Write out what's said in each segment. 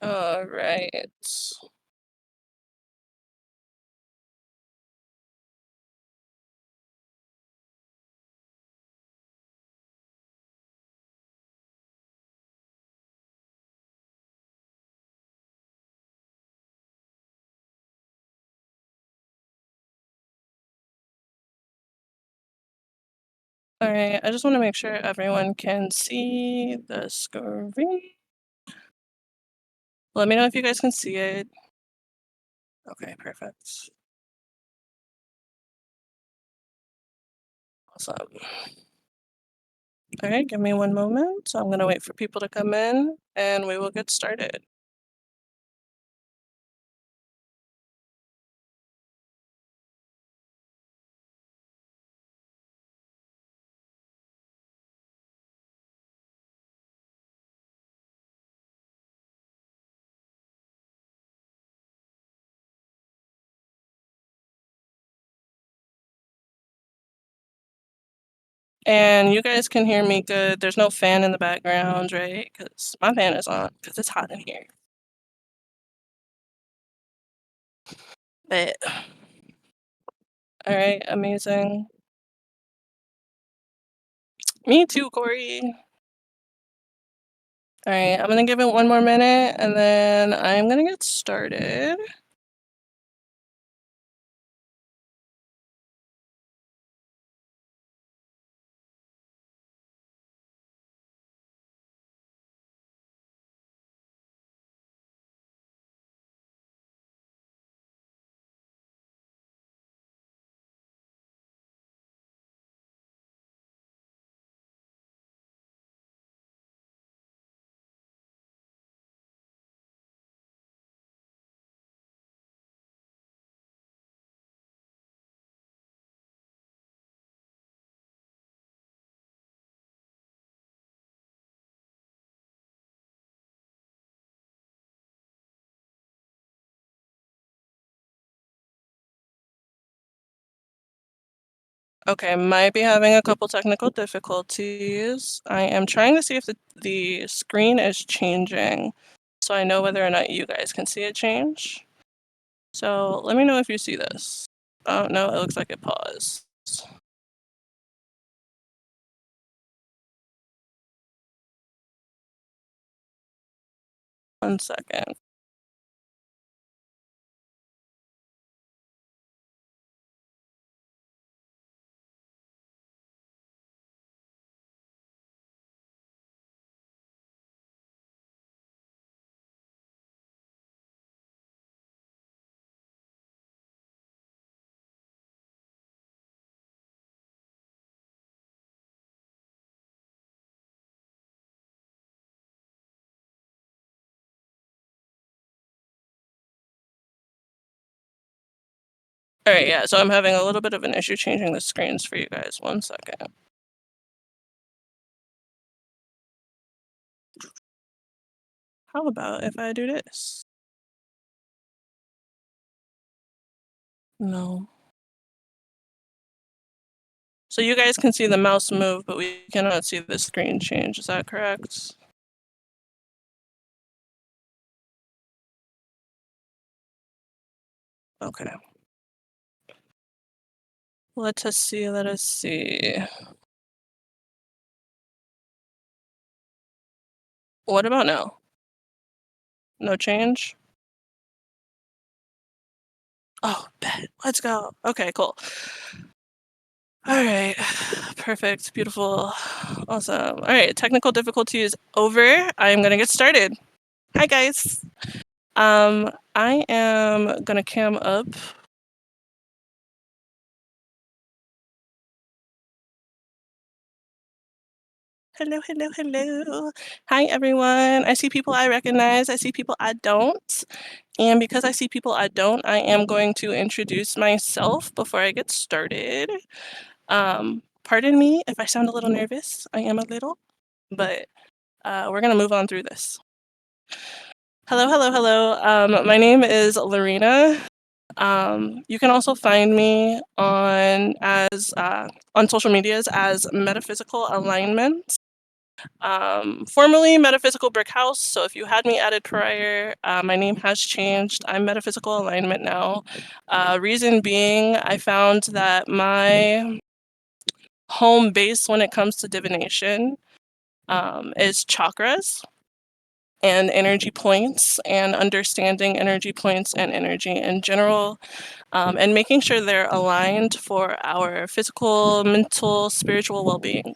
All right. All right. I just want to make sure everyone can see the screen. Let me know if you guys can see it. Okay, perfect. Awesome. All right, give me one moment. So I'm going to wait for people to come in and we will get started. And you guys can hear me good. There's no fan in the background, right? Because my fan is on because it's hot in here. But, all right, amazing. Me too, Corey. All right, I'm gonna give it one more minute and then I'm gonna get started. Okay, might be having a couple technical difficulties. I am trying to see if the screen is changing so I know whether or not you guys can see it change. So let me know if you see this. Oh, no, it looks like it paused. 1 second. All right, yeah, so I'm having a little bit of an issue changing the screens for you guys. 1 second. How about if I do this? No. So you guys can see the mouse move, but we cannot see the screen change. Is that correct? Okay. Let us see, let us see. What about now? No change? Oh, bet. Let's go. Okay, cool. All right. Perfect. Beautiful. Awesome. All right. Technical difficulty is over. I'm going to get started. Hi, guys. I am going to cam up. Hello, hello, hello. Hi, everyone. I see people I recognize. I see people I don't. And because I see people I don't, I am going to introduce myself before I get started. Pardon me if I sound a little nervous. I am a little, but we're going to move on through this. Hello, hello, hello. My name is Lorena. You can also find me on social medias as Metaphysical Alignment. Formerly Metaphysical Brick House, so if you had me added prior, my name has changed. I'm Metaphysical Alignment now. Reason being, I found that my home base when it comes to divination is chakras and energy points and understanding energy points and energy in general, and making sure they're aligned for our physical, mental, spiritual well-being.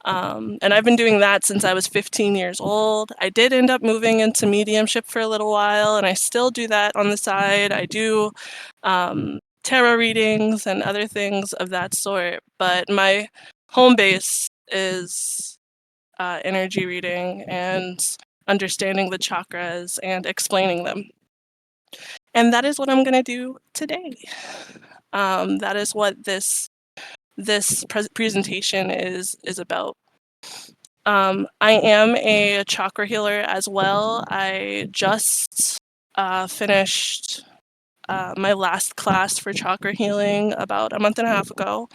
And I've been doing that since I was 15 years old. I did end up moving into mediumship for a little while, and I still do that on the side. I do tarot readings and other things of that sort, but my home base is energy reading and understanding the chakras and explaining them. And that is what I'm going to do today. That is what this presentation is about. I am a chakra healer as well. I just finished my last class for chakra healing about a month and a half ago.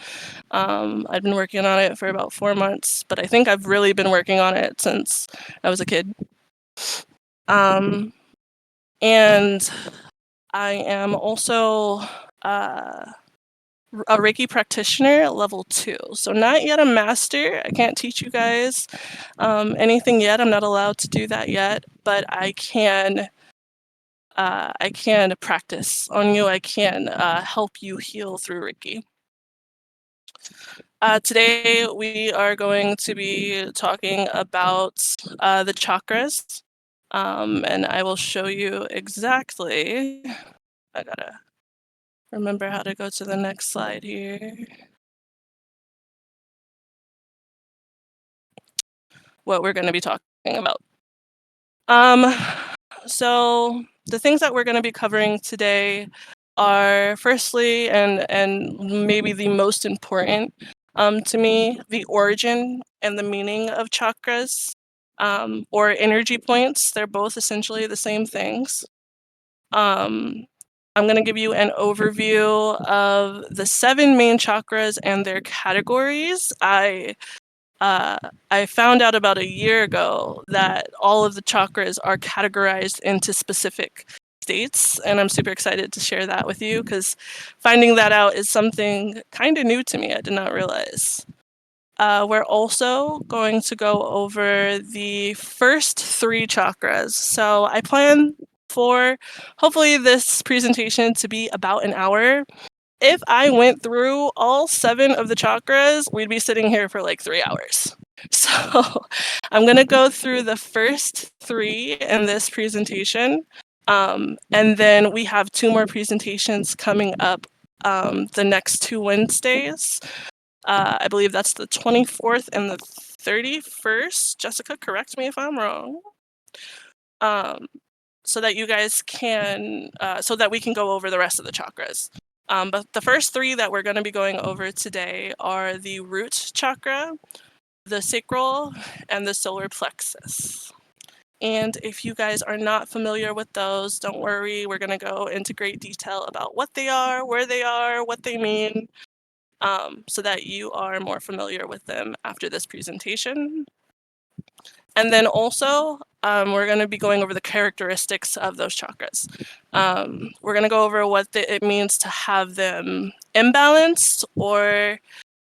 I've been working on it for about 4 months, but I think I've really been working on it since I was a kid. Um, and I am also a Reiki practitioner level 2. So not yet a master. I can't teach you guys anything yet. I'm not allowed to do that yet, but I can practice on you. I can help you heal through Reiki. Today we are going to be talking about the chakras, and I will show you exactly. I gotta remember how to go to the next slide here. What we're going to be talking about. Um, so the things that we're going to be covering today are firstly, and maybe the most important to me, the origin and the meaning of chakras, or energy points. They're both essentially the same things. I'm going to give you an overview of the 7 main chakras and their categories. I found out about a year ago that all of the chakras are categorized into specific states, and I'm super excited to share that with you because finding that out is something kind of new to me. I did not realize. We're also going to go over the first 3 chakras. So I plan for hopefully this presentation to be about an hour. If I went through all 7 of the chakras, we'd be sitting here for like 3 hours. So I'm going to go through the first 3 in this presentation. And then we have 2 more presentations coming up the next 2 Wednesdays. I believe that's the 24th and the 31st. Jessica, correct me if I'm wrong. So that you guys can, so that we can go over the rest of the chakras. But the first 3 that we're going to be going over today are the root chakra, the sacral, and the solar plexus. And if you guys are not familiar with those, don't worry, we're going to go into great detail about what they are, what they mean, so that you are more familiar with them after this presentation. And then also, we're going to be going over the characteristics of those chakras. We're going to go over what it means to have them imbalanced, or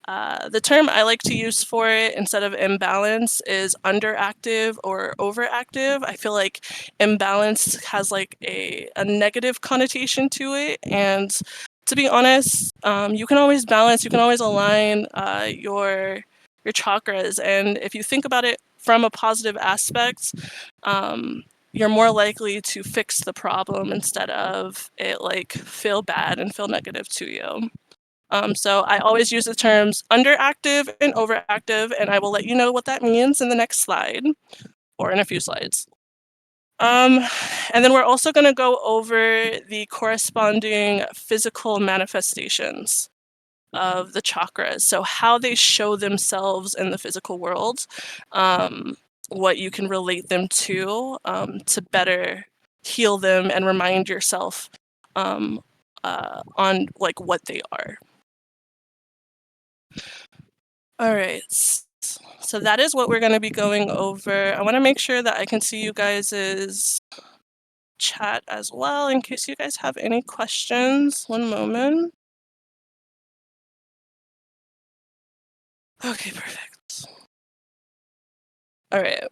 the term I like to use for it instead of imbalance is underactive or overactive. I feel like imbalance has like a negative connotation to it. And to be honest, you can always balance, you can always align your chakras. And if you think about it from a positive aspect, you're more likely to fix the problem instead of it like feel bad and feel negative to you. So I always use the terms underactive and overactive, and I will let you know what that means in the next slide, or in a few slides. And then we're also going to go over the corresponding physical manifestations of the chakras. So how they show themselves in the physical world, what you can relate them to better heal them and remind yourself on like what they are. All right. So that is what we're going to be going over. I want to make sure that I can see you guys' chat as well in case you guys have any questions. One moment. Okay, perfect. All right.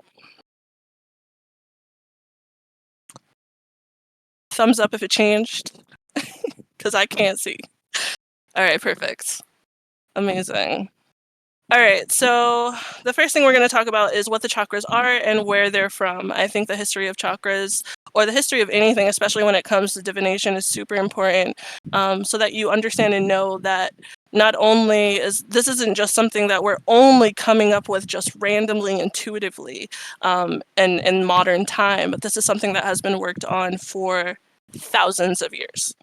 Thumbs up if it changed, because I can't see. All right, perfect. Amazing. All right, so the first thing we're going to talk about is what the chakras are and where they're from. I think the history of chakras, or the history of anything, especially when it comes to divination, is super important, so that you understand and know that not only this isn't just something that we're only coming up with just randomly, intuitively, in modern time, but this is something that has been worked on for thousands of years.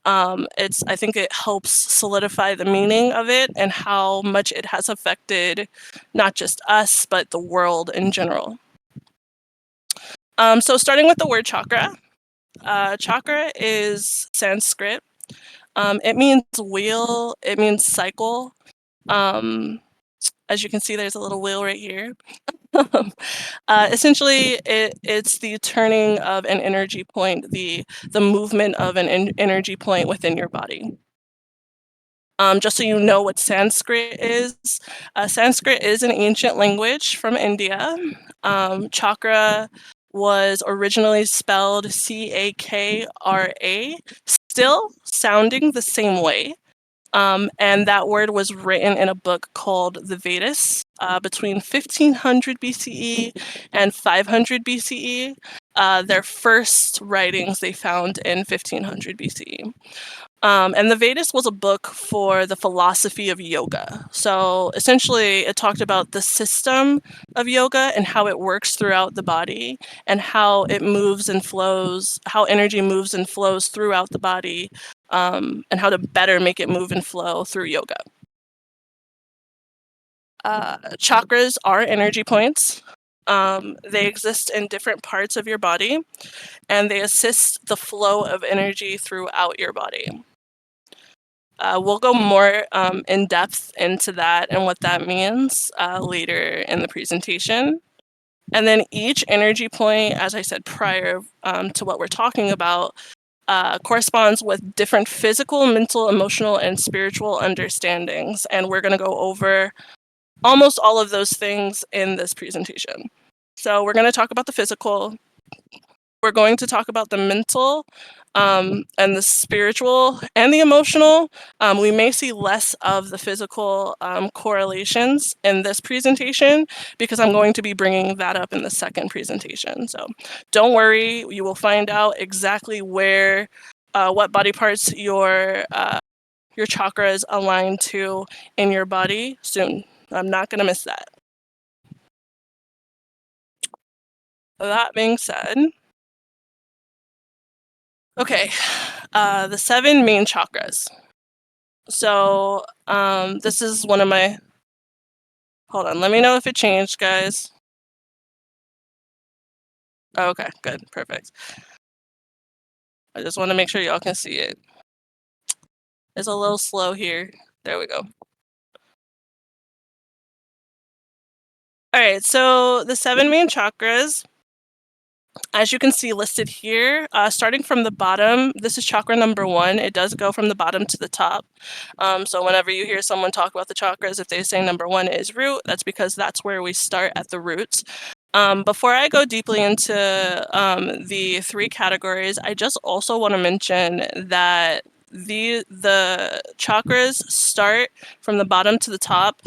I think it helps solidify the meaning of it and how much it has affected not just us, but the world in general. So starting with the word chakra. Chakra is Sanskrit. It means wheel, it means cycle. As you can see, there's a little wheel right here. Essentially, it's the turning of an energy point, the movement of an energy point within your body. Just so you know what Sanskrit is, Sanskrit is an ancient language from India. Chakra was originally spelled Chakra, still sounding the same way. And that word was written in a book called the Vedas between 1500 BCE and 500 BCE. Their first writings they found in 1500 BCE. And the Vedas was a book for the philosophy of yoga. So essentially, it talked about the system of yoga and how it works throughout the body and how it moves and flows, how energy moves and flows throughout the body, and how to better make it move and flow through yoga. Chakras are energy points. They exist in different parts of your body, and they assist the flow of energy throughout your body. We'll go more in depth into that and what that means later in the presentation. And then each energy point, as I said prior to what we're talking about, corresponds with different physical, mental, emotional, and spiritual understandings. And we're going to go over almost all of those things in this presentation. So we're going to talk about the physical. We're going to talk about the mental and the spiritual and the emotional. We may see less of the physical correlations in this presentation because I'm going to be bringing that up in the second presentation. So don't worry, you will find out exactly where, what body parts your chakras align to in your body soon. I'm not going to miss that. That being said, okay, the 7 main chakras. So this is one of my, hold on, let me know if it changed, guys. Okay, good, perfect. I just want to make sure y'all can see it. It's a little slow here. There we go. All right, so the 7 main chakras, as you can see listed here, starting from the bottom, this is chakra number 1. It does go from the bottom to the top. So whenever you hear someone talk about the chakras, if they say number 1 is root, that's because that's where we start at the roots. Before I go deeply into the 3 categories, I just also want to mention that the chakras start from the bottom to the top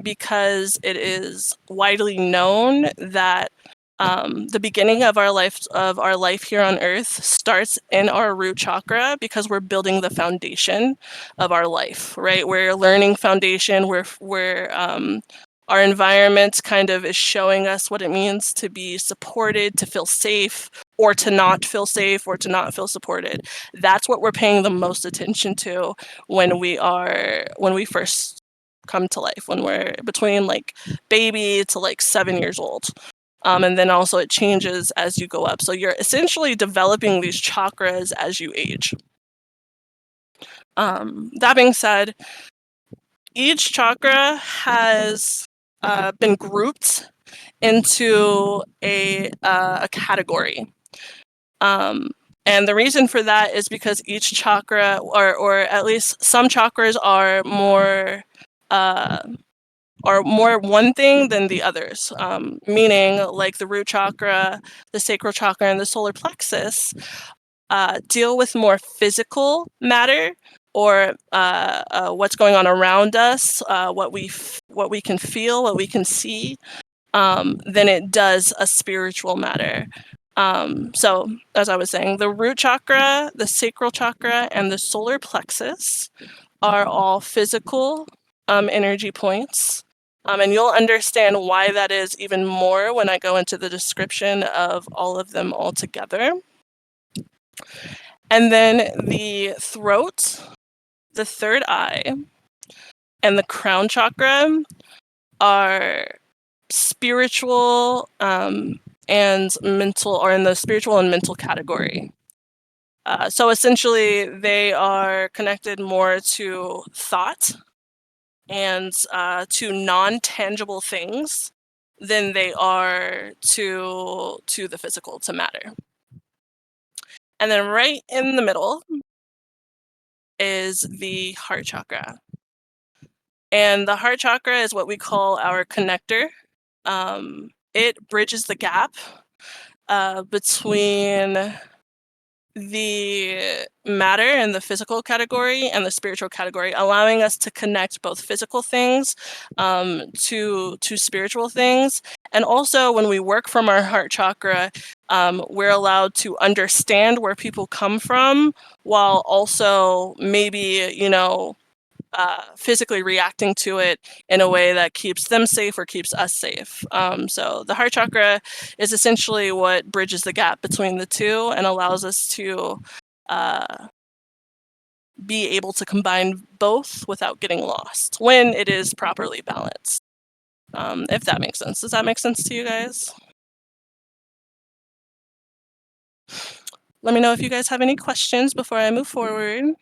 because it is widely known that the beginning of our life here on Earth starts in our root chakra because we're building the foundation of our life, right? We're learning foundation. Our environment kind of is showing us what it means to be supported, to feel safe, or to not feel safe, or to not feel supported. That's what we're paying the most attention to when we first come to life, when we're between like baby to like 7 years old. And then also it changes as you go up. So you're essentially developing these chakras as you age. That being said, each chakra has been grouped into a category. And the reason for that is because each chakra, or at least some chakras, are more one thing than the others. Meaning, like the root chakra, the sacral chakra, and the solar plexus deal with more physical matter, or what's going on around us, what we can feel, what we can see, than it does a spiritual matter. So, as I was saying, the root chakra, the sacral chakra, and the solar plexus are all physical energy points. And you'll understand why that is even more when I go into the description of all of them all together. And then the throat, the third eye, and the crown chakra are spiritual and mental, or in the spiritual and mental category. So essentially, they are connected more to thought and to non-tangible things than they are to the physical, to matter. And then right in the middle is the heart chakra. And the heart chakra is what we call our connector. It bridges the gap between the matter and the physical category and the spiritual category, allowing us to connect both physical things to spiritual things. And also, when we work from our heart chakra, we're allowed to understand where people come from, while also maybe, physically reacting to it in a way that keeps them safe or keeps us safe. So the heart chakra is essentially what bridges the gap between the two and allows us to be able to combine both without getting lost when it is properly balanced. If that makes sense. Does that make sense to you guys? Let me know if you guys have any questions before I move forward.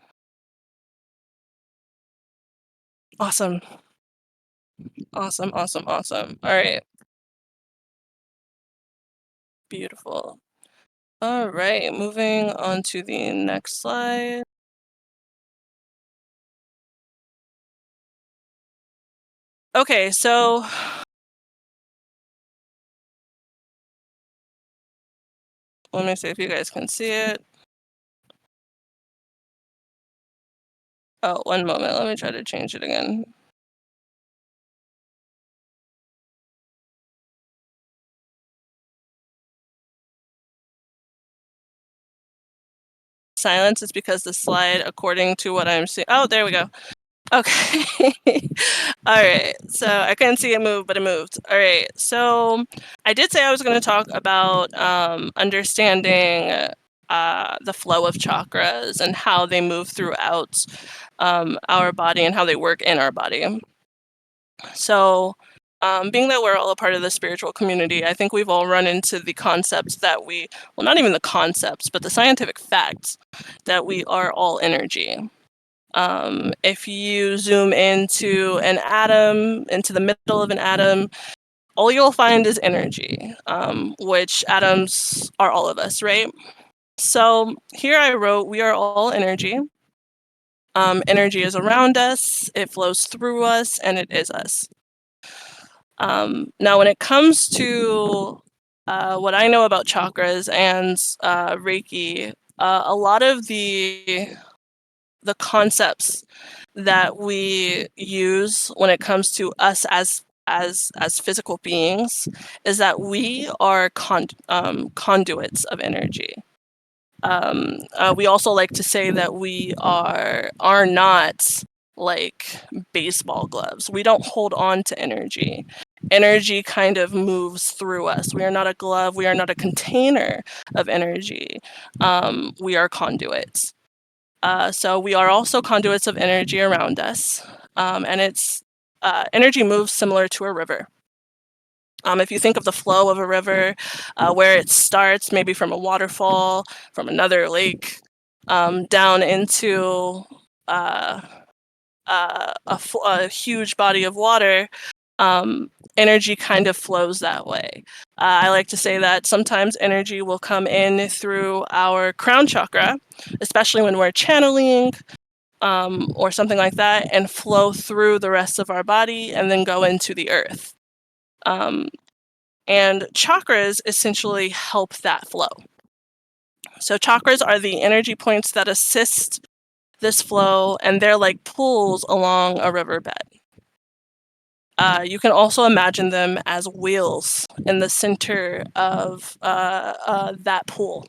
Awesome. Awesome, awesome, awesome. All right. Beautiful. All right, moving on to the next slide. Okay, so let me see if you guys can see it. Oh, one moment. Let me try to change it again. Silence is because the slide, according to what I'm seeing. Oh, there we go. Okay. All right. So I couldn't see it move, but it moved. All right. So I did say I was going to talk about understanding the flow of chakras and how they move throughout our body and how they work in our body. So, being that we're all a part of the spiritual community, I think we've all run into the concepts that well, not even the concepts, but the scientific facts that we are all energy. If you zoom into an atom, into the middle of an atom, all you'll find is energy, which atoms are all of us, right? So here I wrote, we are all energy. Energy is around us, it flows through us, and it is us. Now, when it comes to what I know about chakras and Reiki, a lot of the concepts that we use when it comes to us as physical beings is that we are conduits of energy. We also like to say that we are not like baseball gloves. We don't hold on to energy. Energy kind of moves through us. We are not a glove. We are not a container of energy. We are conduits. So we are also conduits of energy around us. And it's energy moves similar to a river. If you think of the flow of a river, where it starts maybe from a waterfall, from another lake, down into a huge body of water, energy kind of flows that way. I like to say that sometimes energy will come in through our crown chakra, especially when we're channeling or something like that, and flow through the rest of our body and then go into the earth. And chakras essentially help that flow. So chakras are the energy points that assist this flow, and they're like pools along a riverbed. You can also imagine them as wheels in the center of that pool,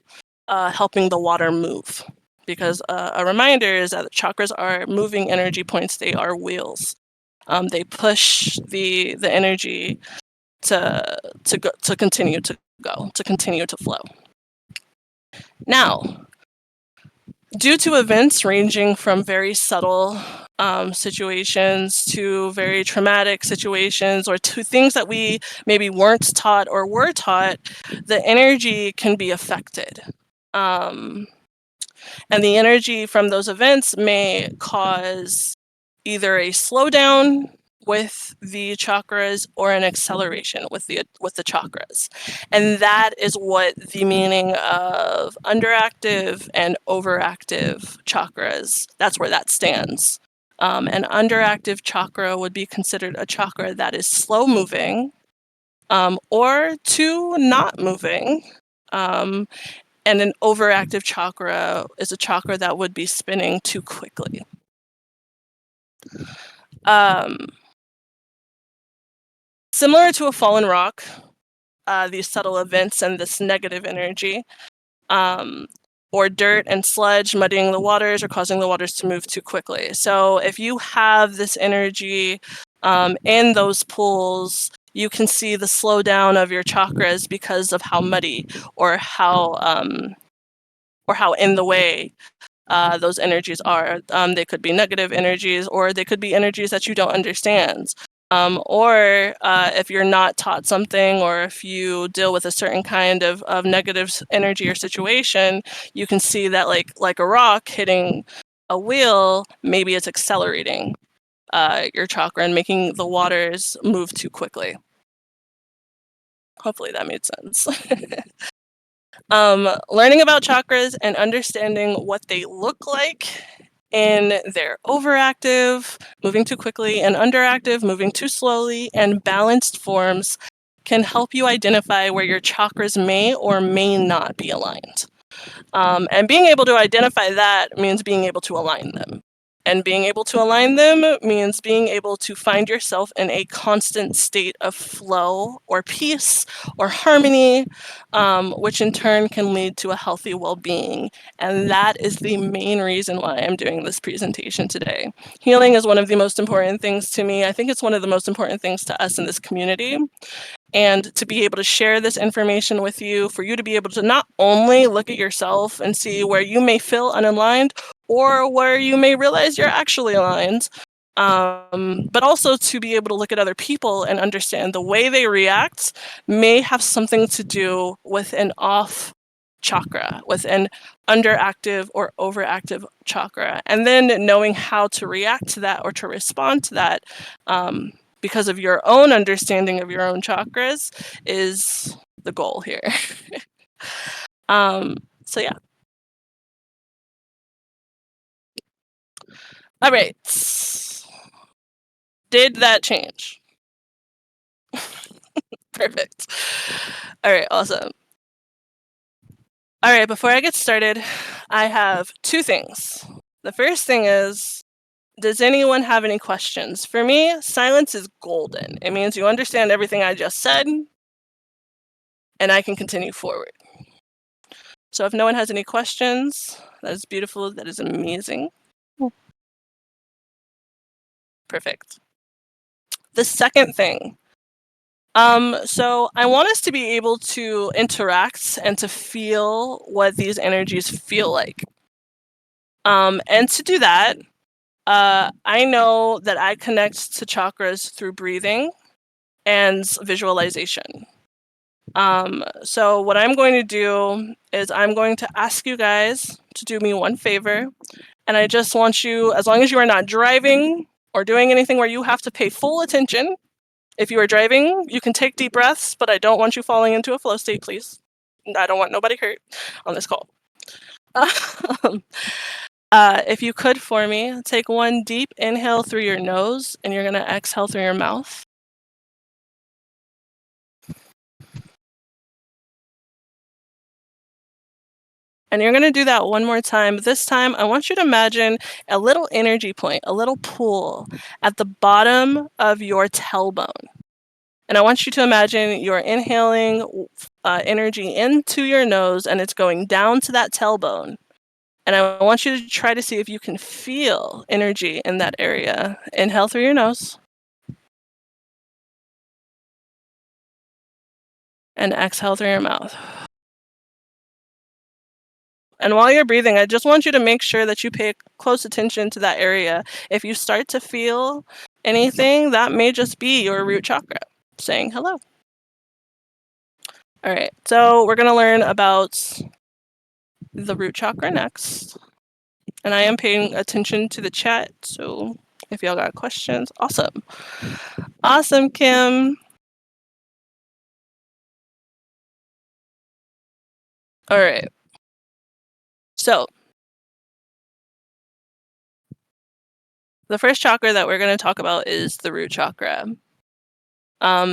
helping the water move. Because a reminder is that chakras are moving energy points, they are wheels. They push the energy to continue to go, to continue to flow. Now, due to events ranging from very subtle situations to very traumatic situations, or to things that we maybe weren't taught or were taught, the energy can be affected. And the energy from those events may cause either a slowdown with the chakras or an acceleration with the chakras. And that is what the meaning of underactive and overactive chakras, that's where that stands. An underactive chakra would be considered a chakra that is slow moving, or too not moving. And an overactive chakra is a chakra that would be spinning too quickly. Similar to a fallen rock, these subtle events and this negative energy, or dirt and sludge muddying the waters or causing the waters to move too quickly. So if you have this energy in those pools, you can see the slowdown of your chakras because of how muddy or how in the way those energies are. They could be negative energies, or they could be energies that you don't understand. Or if you're not taught something, or if you deal with a certain kind of negative energy or situation, you can see that like a rock hitting a wheel, maybe it's accelerating your chakra and making the waters move too quickly. Hopefully that made sense. Learning about chakras and understanding what they look like in their overactive, moving too quickly, and underactive, moving too slowly, and balanced forms can help you identify where your chakras may or may not be aligned. And being able to identify that means being able to align them. And being able to align them means being able to find yourself in a constant state of flow or peace or harmony, which in turn can lead to a healthy well-being. And that is the main reason why I'm doing this presentation today. Healing is one of the most important things to me. I think it's one of the most important things to us in this community. And to be able to share this information with you, for you to be able to not only look at yourself and see where you may feel unaligned or where you may realize you're actually aligned, but also to be able to look at other people and understand the way they react may have something to do with an off chakra, with an underactive or overactive chakra. And then knowing how to react to that or to respond to that, because of your own understanding of your own chakras, is the goal here. So yeah. All right. Did that change? Perfect. All right, awesome. All right, before I get started, I have two things. The first thing is, does anyone have any questions? For me, silence is golden. It means you understand everything I just said, and I can continue forward. So if no one has any questions, that is beautiful. That is amazing. Perfect. The second thing, so I want us to be able to interact and to feel what these energies feel like. And to do that, I know that I connect to chakras through breathing and visualization. So what I'm going to do is I'm going to ask you guys to do me one favor. And I just want you, as long as you are not driving or doing anything where you have to pay full attention, If you are driving, you can take deep breaths, but I don't want you falling into a flow state, please. I don't want nobody hurt on this call. Um, if you could for me, take one deep inhale through your nose, and you're going to exhale through your mouth. And you're going to do that one more time. This time, I want you to imagine a little energy point, a little pool at the bottom of your tailbone. And I want you to imagine you're inhaling energy into your nose, and it's going down to that tailbone. And I want you to try to see if you can feel energy in that area. Inhale through your nose. And exhale through your mouth. And while you're breathing, I just want you to make sure that you pay close attention to that area. If you start to feel anything, that may just be your root chakra saying hello. All right, so we're going to learn about the root chakra next. And I am paying attention to the chat, so if y'all got questions, awesome. Awesome, Kim. All right. So the first chakra that we're going to talk about is the root chakra.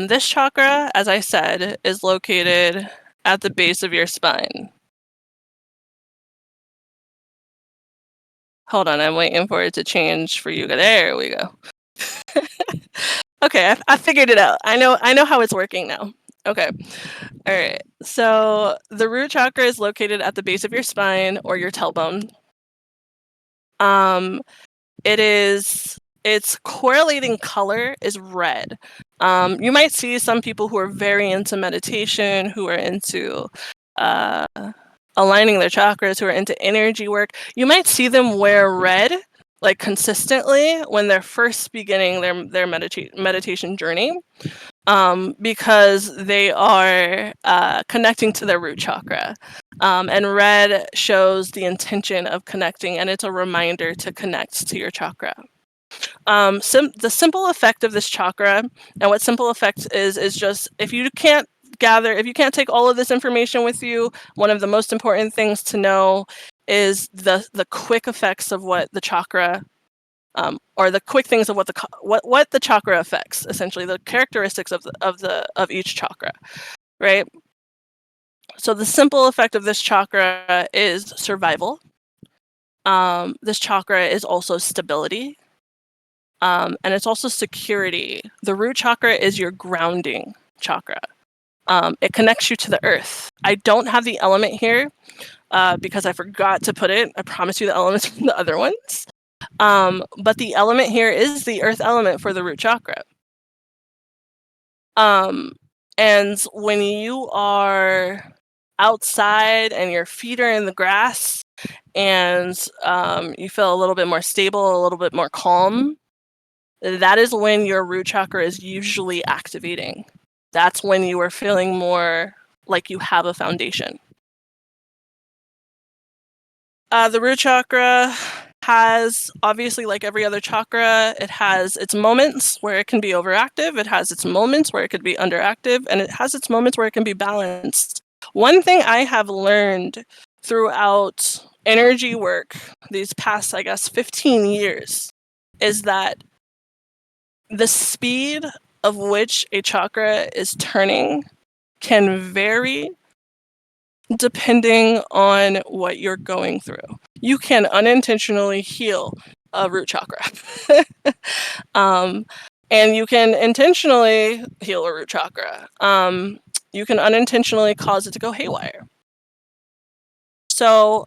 This chakra, as I said, is located at the base of your spine. Hold on, I'm waiting for it to change for you. There we go. Okay, I figured it out. I know how it's working now. Okay. All right. So the root chakra is located at the base of your spine or your tailbone. Its correlating color is red. You might see some people who are very into meditation, who are into aligning their chakras, who are into energy work. You might see them wear red like consistently when they're first beginning their meditation journey, because they are connecting to their root chakra. And red shows the intention of connecting, and it's a reminder to connect to your chakra. The simple effect of this chakra, and what simple effect is just if you can't take all of this information with you, one of the most important things to know is the quick effects of what the chakra, or the quick things of what the chakra affects, essentially the characteristics of each chakra, right? So the simple effect of this chakra is survival. This chakra is also stability. And it's also security. The root chakra is your grounding chakra. It connects you to the earth. I don't have the element here because I forgot to put it. I promise you the elements from the other ones. But the element here is the earth element for the root chakra. And when you are outside and your feet are in the grass and you feel a little bit more stable, a little bit more calm, that is when your root chakra is usually activating. That's when you are feeling more like you have a foundation. The root chakra has, obviously, like every other chakra, it has its moments where it can be overactive, it has its moments where it could be underactive, and it has its moments where it can be balanced. One thing I have learned throughout energy work these past, I guess, 15 years is that the speed of which a chakra is turning can vary depending on what you're going through. You can unintentionally heal a root chakra. And you can intentionally heal a root chakra. You can unintentionally cause it to go haywire. So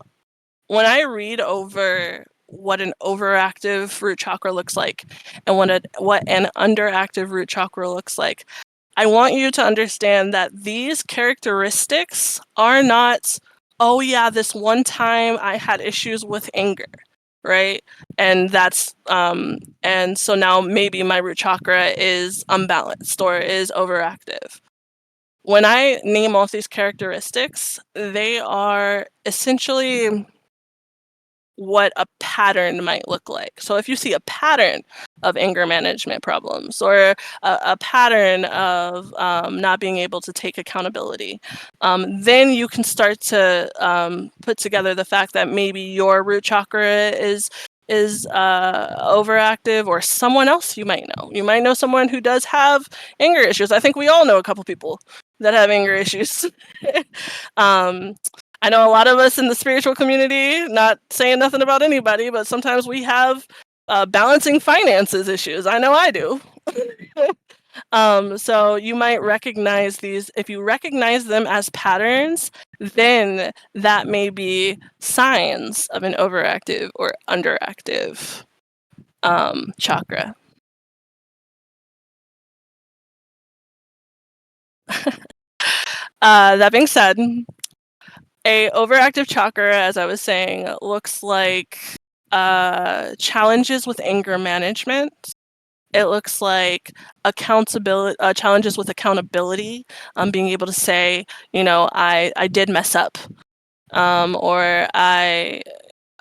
when I read over what an overactive root chakra looks like and what an underactive root chakra looks like, I want you to understand that these characteristics are not, oh yeah, this one time I had issues with anger, right? And that's and so now maybe my root chakra is unbalanced or is overactive. When I name off these characteristics, they are essentially what a pattern might look like. So if you see a pattern of anger management problems, or a pattern of not being able to take accountability, then you can start to put together the fact that maybe your root chakra is overactive, or someone else you might know. You might know someone who does have anger issues. I think we all know a couple people that have anger issues. um, I know a lot of us in the spiritual community, not saying nothing about anybody, but sometimes we have balancing finances issues. I know I do. So you might recognize these. If you recognize them as patterns, then that may be signs of an overactive or underactive chakra. That being said, a overactive chakra, as I was saying, looks like challenges with anger management. It looks like accountability, challenges with accountability, being able to say, you know, I did mess up, or I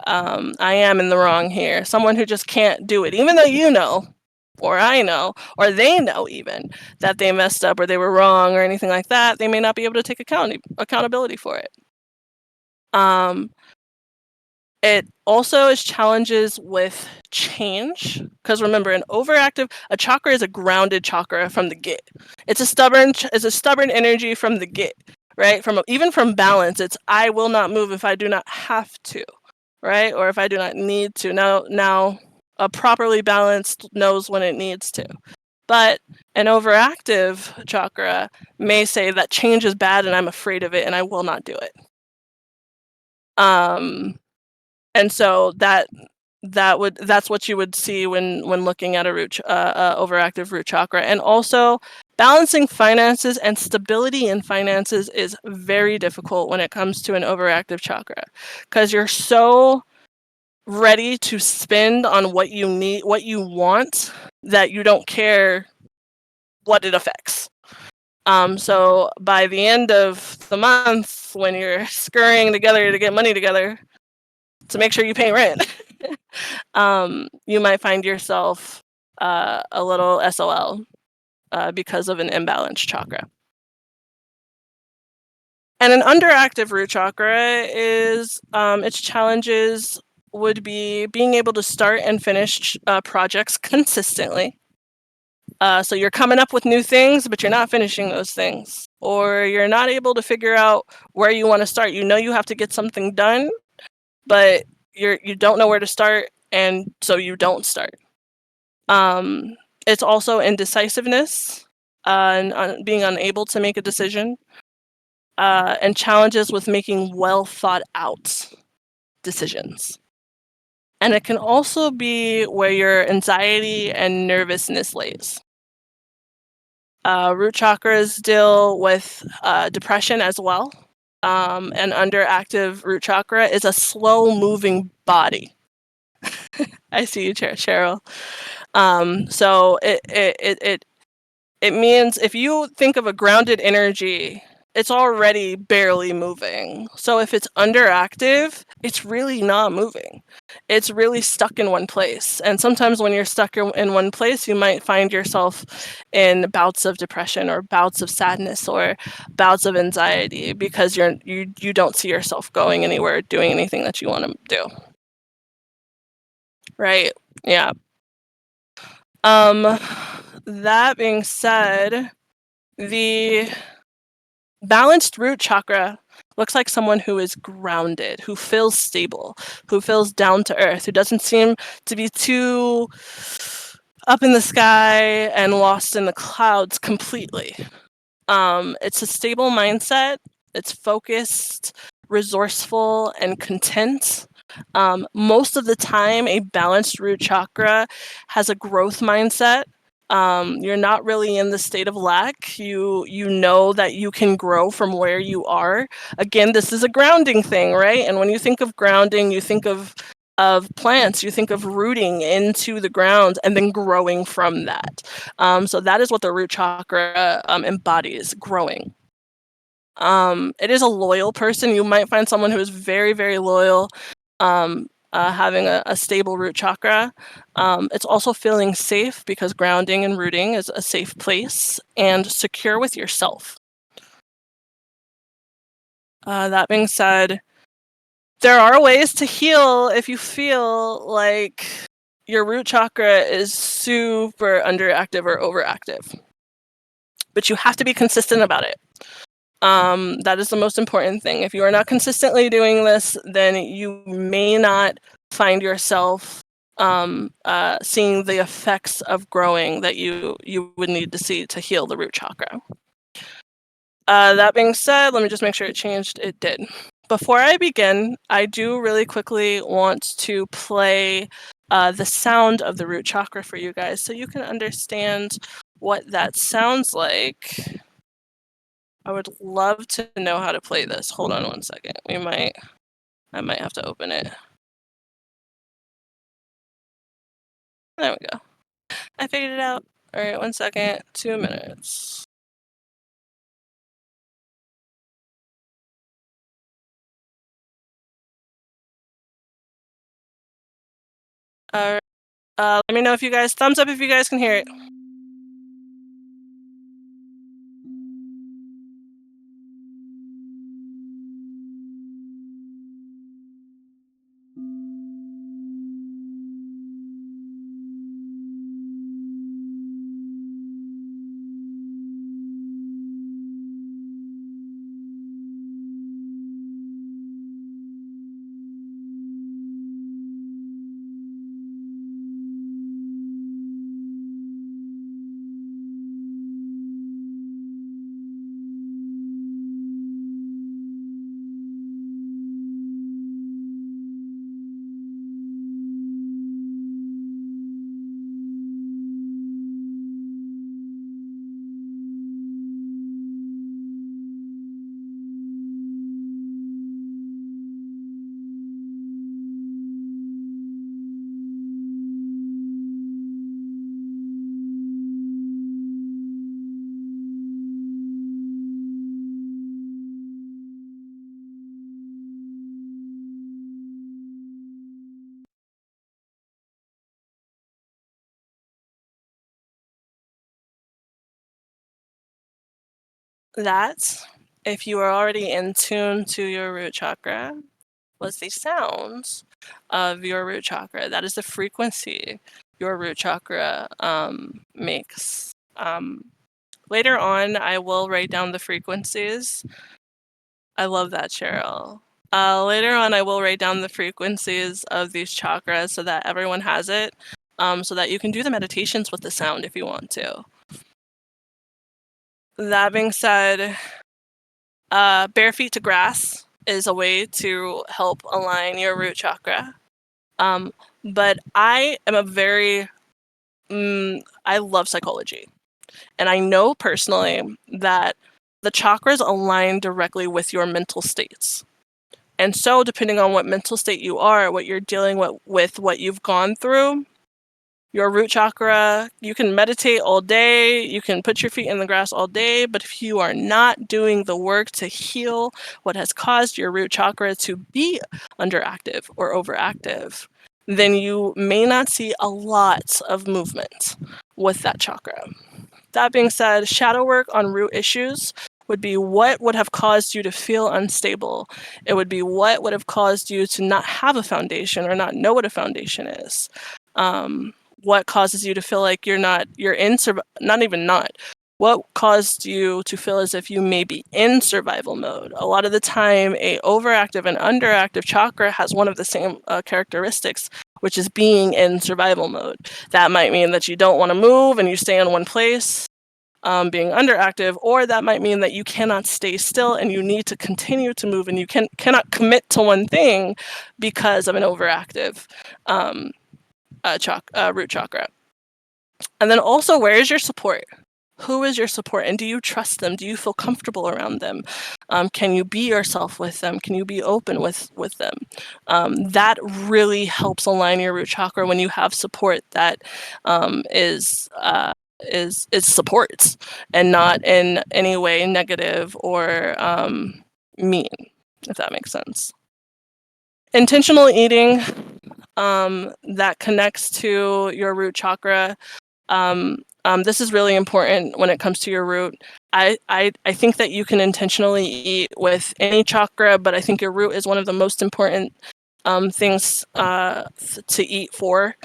am in the wrong here. Someone who just can't do it, even though you know, or I know, or they know even that they messed up or they were wrong or anything like that. They may not be able to take accountability for it. Um, It also is challenges with change, because remember, a chakra is a grounded chakra from the get. It's a stubborn energy from the get, right? Even from balance, it's I will not move if I do not have to, right? Or if I do not need to. Now a properly balanced knows when it needs to. But an overactive chakra may say that change is bad and I'm afraid of it and I will not do it. Um and so that's what you would see when looking at a overactive root chakra. And also, balancing finances and stability in finances is very difficult when it comes to an overactive chakra, because you're so ready to spend on what you need, what you want, that you don't care what it affects. So by the end of the month, when you're scurrying together to get money together to make sure you pay rent, you might find yourself a little SOL because of an imbalanced chakra. And an underactive root chakra is its challenges would be being able to start and finish projects consistently. So you're coming up with new things, but you're not finishing those things, or you're not able to figure out where you want to start. You know you have to get something done, but you don't know where to start, and so you don't start. It's also indecisiveness, and being unable to make a decision, and challenges with making well thought out decisions. And it can also be where your anxiety and nervousness lays. Root chakras deal with depression as well. And underactive root chakra is a slow moving body. I see you, Cheryl. So it means if you think of a grounded energy, it's already barely moving. So if it's underactive, it's really not moving. It's really stuck in one place. And sometimes when you're stuck in one place, you might find yourself in bouts of depression, or bouts of sadness, or bouts of anxiety, because you don't see yourself going anywhere, doing anything that you want to do. Right? Yeah. That being said, the balanced root chakra looks like someone who is grounded, who feels stable, who feels down to earth, who doesn't seem to be too up in the sky and lost in the clouds completely. It's a stable mindset. It's focused, resourceful, and content. Most of the time, a balanced root chakra has a growth mindset. You're not really in the state of lack. You know that you can grow from where you are. Again, this is a grounding thing, right? And when you think of grounding, you think of plants, you think of rooting into the ground and then growing from that. So that is what the root chakra embodies, growing. It is a loyal person. You might find someone who is very, very loyal. having a stable root chakra. It's also feeling safe because grounding and rooting is a safe place and secure with yourself. That being said, there are ways to heal if you feel like your root chakra is super underactive or overactive. But you have to be consistent about it. That is the most important thing. If you are not consistently doing this, then you may not find yourself seeing the effects of growing that you would need to see to heal the root chakra. That being said, let me just make sure it changed. It did. Before I begin, I do really quickly want to play the sound of the root chakra for you guys so you can understand what that sounds like. I would love to know how to play this. Hold on one second. I might have to open it. There we go. I figured it out. All right, 1 second, 2 minutes. All right. Let me know if you guys, thumbs up if you guys can hear it. That, if you are already in tune to your root chakra, was the sounds of your root chakra. That is the frequency your root chakra makes. Later on, I will write down the frequencies. I love that, Cheryl. Later on, I will write down the frequencies of these chakras so that everyone has it, so that you can do the meditations with the sound if you want to. That being said, bare feet to grass is a way to help align your root chakra. But I am a very, I love psychology. And I know personally that the chakras align directly with your mental states. And so, depending on what mental state you are, what you're dealing with what you've gone through, your root chakra, you can meditate all day, you can put your feet in the grass all day, but if you are not doing the work to heal what has caused your root chakra to be underactive or overactive, then you may not see a lot of movement with that chakra. That being said, shadow work on root issues would be what would have caused you to feel unstable. It would be what would have caused you to not have a foundation or not know what a foundation is. What causes you to feel like what caused you to feel as if you may be in survival mode? A lot of the time, a overactive and underactive chakra has one of the same characteristics, which is being in survival mode. That might mean that you don't want to move and you stay in one place, being underactive, or that might mean that you cannot stay still and you need to continue to move and you cannot commit to one thing because of an overactive root chakra. And then also, where is your support? Who is your support, and do you trust them? Do you feel comfortable around them? Can you be yourself with them? Can you be open with them? That really helps align your root chakra when you have support that is support and not in any way negative or mean, if that makes sense. Intentional eating that connects to your root chakra. This is really important when it comes to your root. I think that you can intentionally eat with any chakra, but I think your root is one of the most important things to eat for.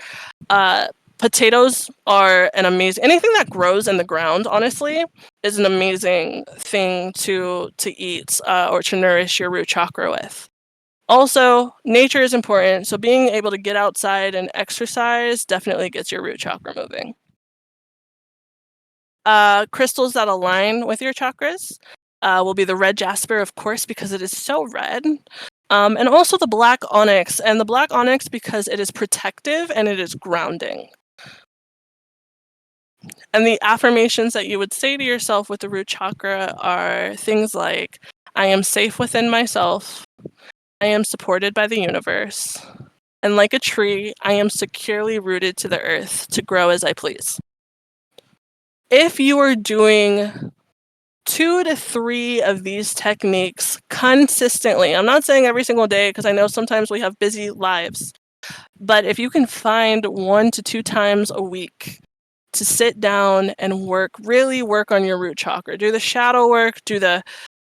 Potatoes are an amazing, anything that grows in the ground, honestly, is an amazing thing to eat or to nourish your root chakra with. Also, nature is important, so being able to get outside and exercise definitely gets your root chakra moving. Crystals that align with your chakras will be the red jasper, of course, because it is so red. And also the black onyx, and the black onyx because it is protective and it is grounding. And the affirmations that you would say to yourself with the root chakra are things like, I am safe within myself, I am supported by the universe, and like a tree, I am securely rooted to the earth to grow as I please. If you are doing 2 to 3 of these techniques consistently, I'm not saying every single day because I know sometimes we have busy lives, but if you can find 1 to 2 times a week to sit down and really work on your root chakra, do the shadow work,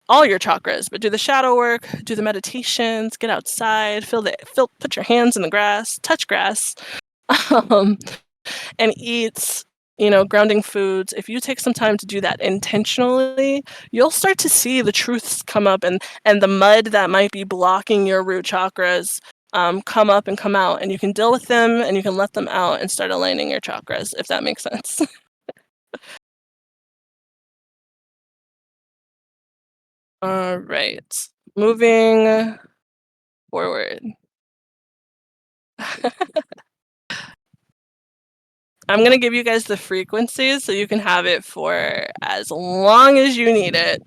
all your chakras, but do the shadow work, do the meditations, get outside, put your hands in the grass, touch grass, um, and eat, grounding foods. If you take some time to do that intentionally, you'll start to see the truths come up, and the mud that might be blocking your root chakras come up and come out, and you can deal with them and you can let them out and start aligning your chakras, if that makes sense. All right, moving forward. I'm going to give you guys the frequencies so you can have it for as long as you need it.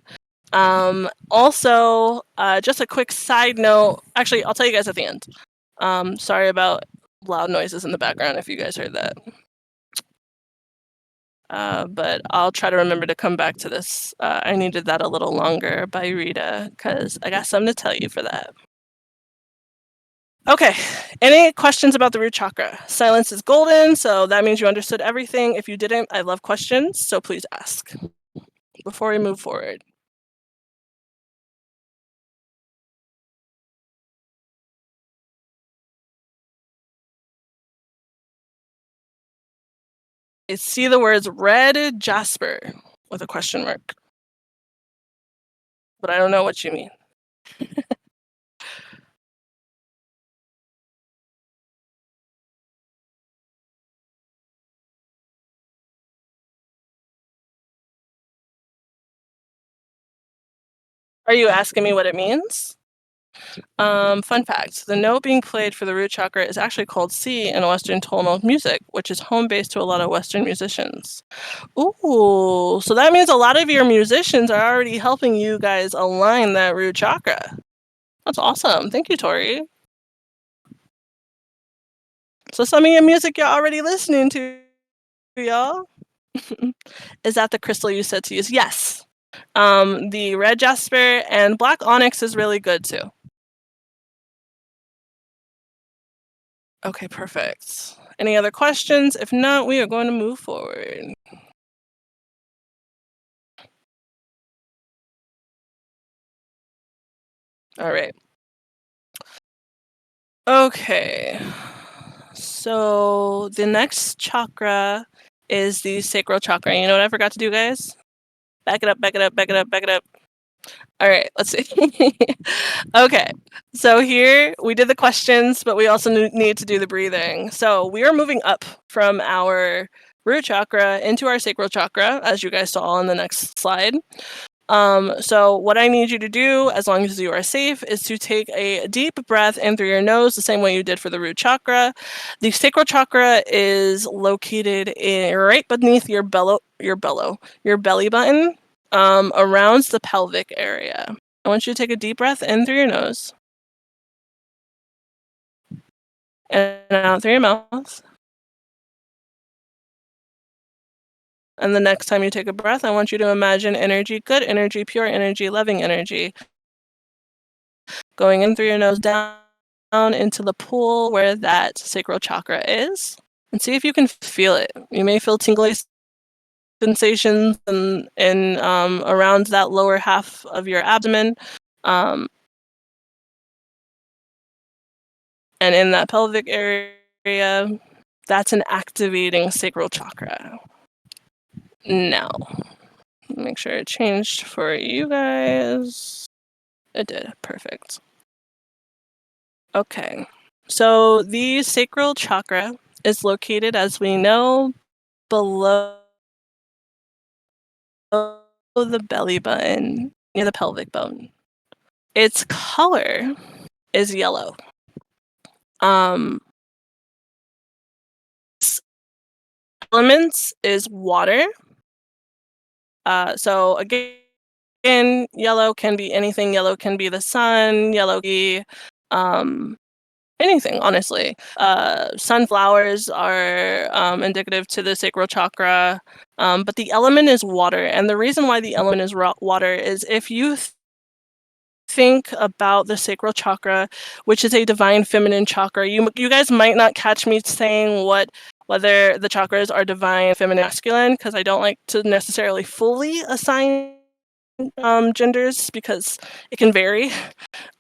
Also, just a quick side note. Actually, I'll tell you guys at the end. Sorry about loud noises in the background if you guys heard that. But I'll try to remember to come back to this. I needed that a little longer by Rita because I got something to tell you for that. Okay, any questions about the root chakra? Silence is golden, so that means you understood everything. If you didn't, I love questions, so please ask before we move forward. I see the words red jasper with a question mark, but I don't know what you mean. Are you asking me what it means? Fun fact, the note being played for the root chakra is actually called C in Western tonal music, which is home base to a lot of Western musicians. Ooh, so that means a lot of your musicians are already helping you guys align that root chakra. That's awesome. Thank you, Tori. So some of your music you're already listening to, y'all. Is that the crystal you said to use? Yes. The red jasper and black onyx is really good too. Okay, perfect. Any other questions? If not, we are going to move forward. All right. Okay. So the next chakra is the sacral chakra. You know what I forgot to do, guys? Back it up, back it up, back it up, back it up. All right, let's see. Okay, so here we did the questions, but we also need to do the breathing. So we are moving up from our root chakra into our sacral chakra, as you guys saw on the next slide. So what I need you to do, as long as you are safe, is to take a deep breath in through your nose, the same way you did for the root chakra. The sacral chakra is located right beneath your belly button, around the pelvic area. I want you to take a deep breath in through your nose and out through your mouth. And the next time you take a breath, I want you to imagine energy, good energy, pure energy, loving energy, going in through your nose, down into the pool where that sacral chakra is and see if you can feel it. You may feel tingly sensations in around that lower half of your abdomen, and in that pelvic area. That's an activating sacral chakra. Now, make sure it changed for you guys. It did. Perfect. Okay. So the sacral chakra is located, as we know, below the belly button, near the pelvic bone. Its color is yellow. Elements is water. So again, yellow can be anything. Yellow can be the sun. Yellow can be anything, honestly. Sunflowers are indicative to the sacral chakra, but the element is water. And the reason why the element is water is if you think about the sacral chakra, which is a divine feminine chakra, you guys might not catch me saying whether the chakras are divine, feminine, masculine, because I don't like to necessarily fully assign genders because it can vary.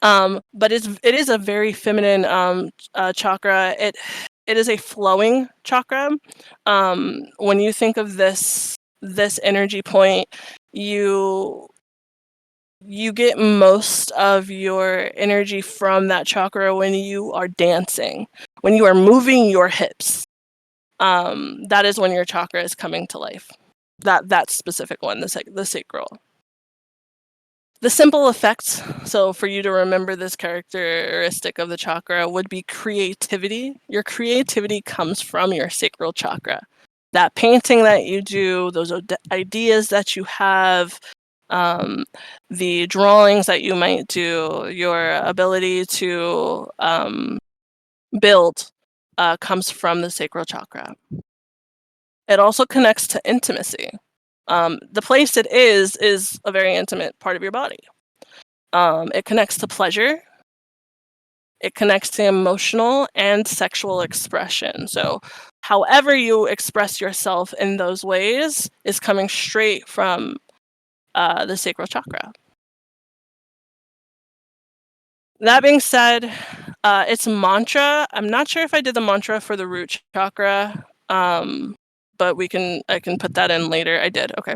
But it is a very feminine chakra. It is a flowing chakra. When you think of this energy point, you get most of your energy from that chakra when you are dancing, when you are moving your hips. That is when your chakra is coming to life. That specific one, the sacral. The simple effects, so for you to remember this characteristic of the chakra, would be creativity. Your creativity comes from your sacral chakra. That painting that you do, those ideas that you have, the drawings that you might do, your ability to build comes from the sacral chakra. It also connects to intimacy. The place it is a very intimate part of your body. It connects to pleasure. It connects to emotional and sexual expression. So however you express yourself in those ways is coming straight from the sacral chakra. That being said, its mantra, I'm not sure if I did the mantra for the root chakra, but I can put that in later. I did, okay.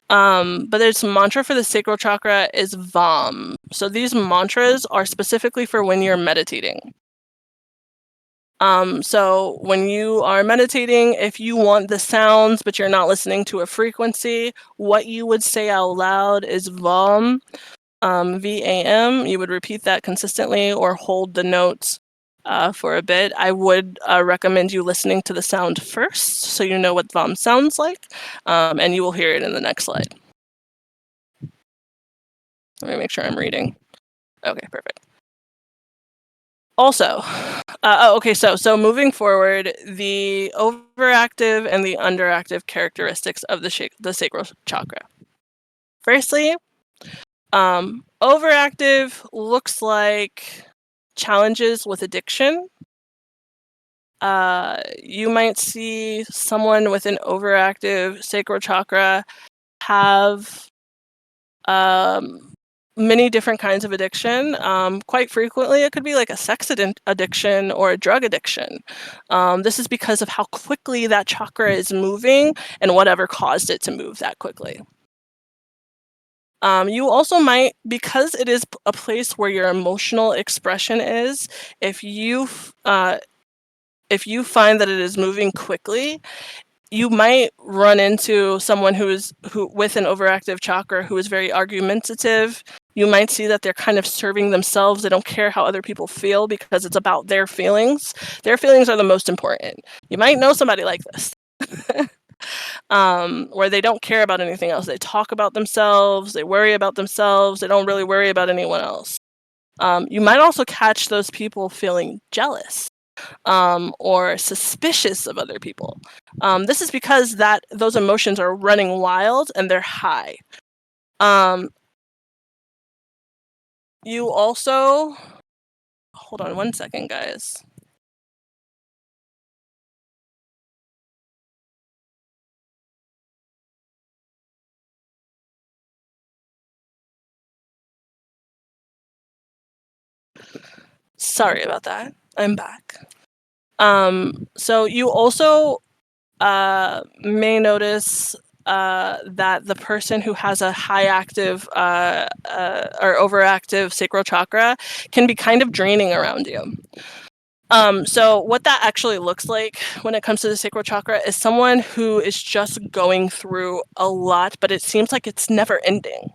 But there's mantra for the sacral chakra is VAM. So these mantras are specifically for when you're meditating. So when you are meditating, if you want the sounds, but you're not listening to a frequency, what you would say out loud is VAM, VAM. You would repeat that consistently or hold the notes for a bit. I would recommend you listening to the sound first so you know what VAM sounds like, and you will hear it in the next slide. Let me make sure I'm reading. Okay, perfect. Also, okay, so moving forward, the overactive and the underactive characteristics of the sacral chakra. Firstly, overactive looks like challenges with addiction. You might see someone with an overactive sacral chakra have many different kinds of addiction. Quite frequently, it could be like a sex addiction or a drug addiction. This is because of how quickly that chakra is moving and whatever caused it to move that quickly. You also might, because it is a place where your emotional expression is, if you find that it is moving quickly, you might run into someone who with an overactive chakra who is very argumentative. You might see that they're kind of serving themselves. They don't care how other people feel because it's about their feelings. Their feelings are the most important. You might know somebody like this. Where they don't care about anything else. They talk about themselves. They worry about themselves. They don't really worry about anyone else. You might also catch those people feeling jealous. Or suspicious of other people. This is because those emotions are running wild and they're high. You also, Hold on one second, guys. Sorry about that. I'm back. So you also may notice that the person who has a high active or overactive sacral chakra can be kind of draining around you. So what that actually looks like when it comes to the sacral chakra is someone who is just going through a lot, but it seems like it's never ending.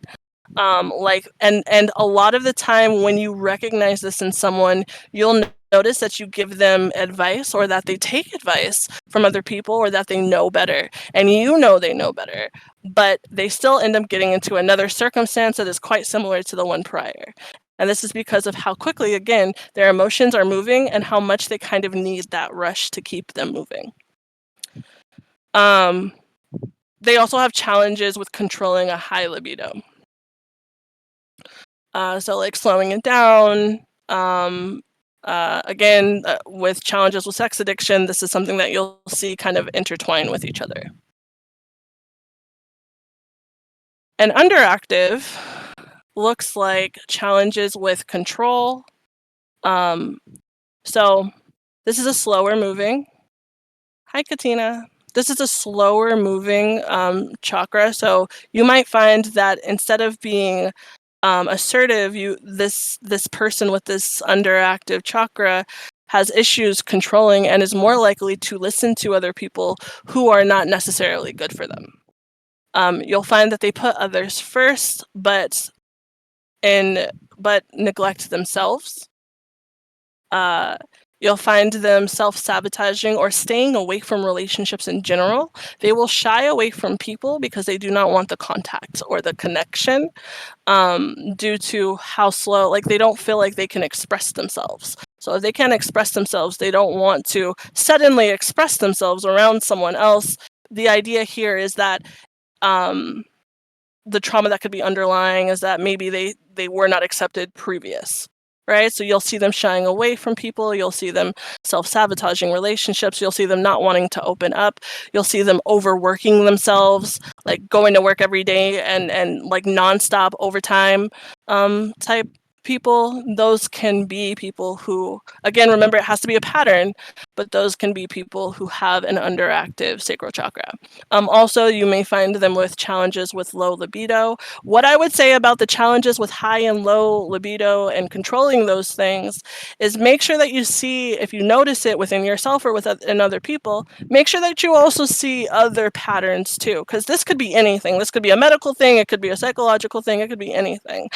And a lot of the time when you recognize this in someone, you'll notice that you give them advice or that they take advice from other people or that they know better, and you know they know better, but they still end up getting into another circumstance that is quite similar to the one prior. And this is because of how quickly, again, their emotions are moving and how much they kind of need that rush to keep them moving. They also have challenges with controlling a high libido. So like slowing it down. Again, with challenges with sex addiction, this is something that you'll see kind of intertwine with each other. And underactive looks like challenges with control. So this is a slower moving. Hi, Katina. This is a slower moving chakra. So you might find that instead of being assertive, this person with this underactive chakra has issues controlling and is more likely to listen to other people who are not necessarily good for them. You'll find that they put others first, but neglect themselves. You'll find them self-sabotaging or staying away from relationships in general. They will shy away from people because they do not want the contact or the connection, due to how slow, like they don't feel like they can express themselves. So if they can't express themselves, they don't want to suddenly express themselves around someone else. The idea here is that the trauma that could be underlying is that maybe they were not accepted previous, right? So you'll see them shying away from people, you'll see them self-sabotaging relationships, you'll see them not wanting to open up, you'll see them overworking themselves, like going to work every day and like nonstop overtime type people. Those can be people who, again, remember it has to be a pattern, but those can be people who have an underactive sacral chakra. Also, you may find them with challenges with low libido. What I would say about the challenges with high and low libido and controlling those things is make sure that you see, if you notice it within yourself or in other people, make sure that you also see other patterns too, because this could be anything. This could be a medical thing, it could be a psychological thing, it could be anything.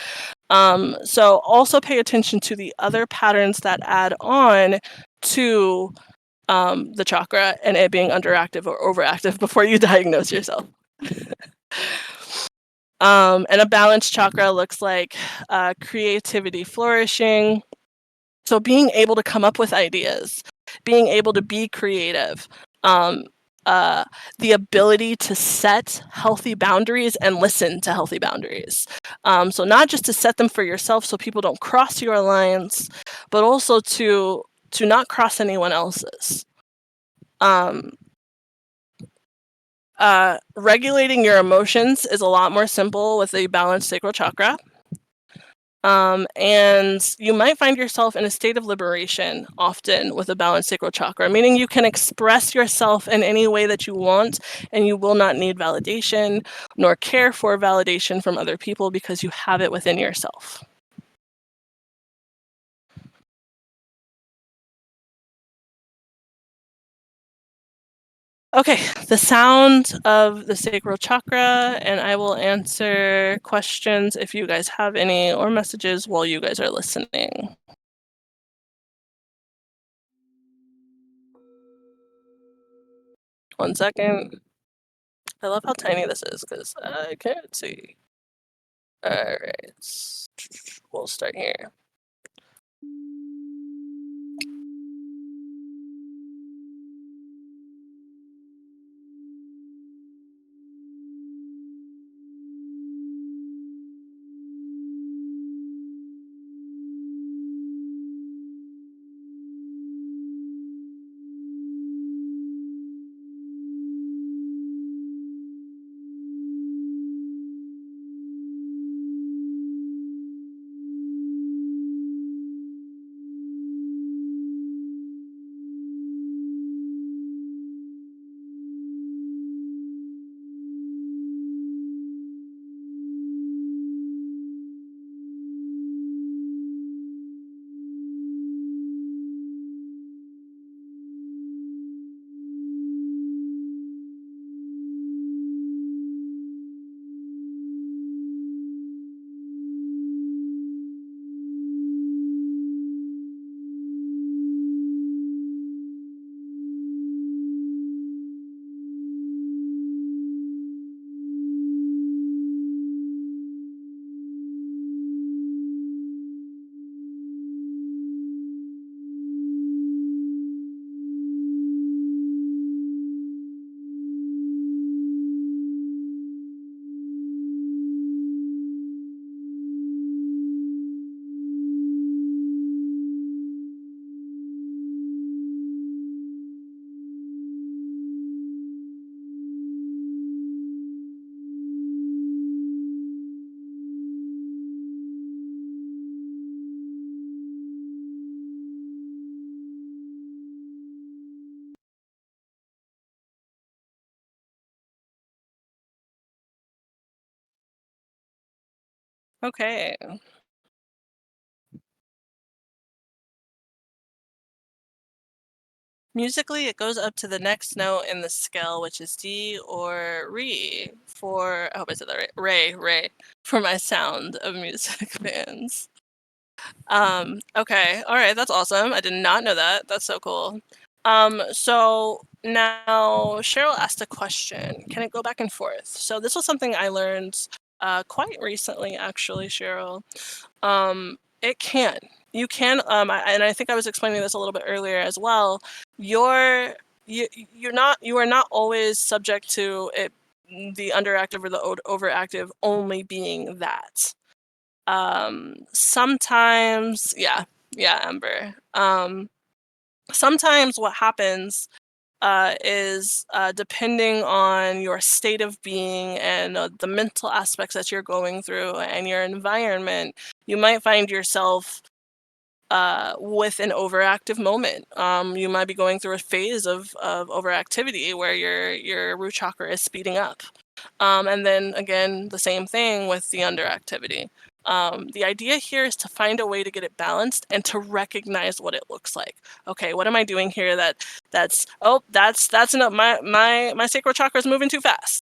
So also pay attention to the other patterns that add on to the chakra and it being underactive or overactive before you diagnose yourself. And a balanced chakra looks like creativity flourishing. So being able to come up with ideas, being able to be creative, the ability to set healthy boundaries and listen to healthy boundaries. So not just to set them for yourself so people don't cross your lines, but also to not cross anyone else's. Regulating your emotions is a lot more simple with a balanced sacral chakra. And you might find yourself in a state of liberation often with a balanced sacral chakra, meaning you can express yourself in any way that you want and you will not need validation nor care for validation from other people because you have it within yourself. Okay, the sound of the sacral chakra, and I will answer questions if you guys have any or messages while you guys are listening. One second. I love how tiny this is because I can't see. All right, we'll start here. Okay. Musically, it goes up to the next note in the scale, which is D or Re for, I hope I said that right. Ray, for my Sound of Music fans. Okay, all right, that's awesome. I did not know that. That's so cool. So now Cheryl asked a question. Can it go back and forth? So this was something I learned quite recently, actually, Cheryl. It can. You can, and I think I was explaining this a little bit earlier as well. You're you are not always subject to it, the underactive or the overactive only being that. Sometimes, yeah, Amber. Sometimes what happens is depending on your state of being and the mental aspects that you're going through and your environment, you might find yourself with an overactive moment. You might be going through a phase of overactivity where your root chakra is speeding up. And then again, the same thing with the underactivity. The idea here is to find a way to get it balanced and to recognize what it looks like. Okay, what am I doing here that's enough. My sacral chakra is moving too fast,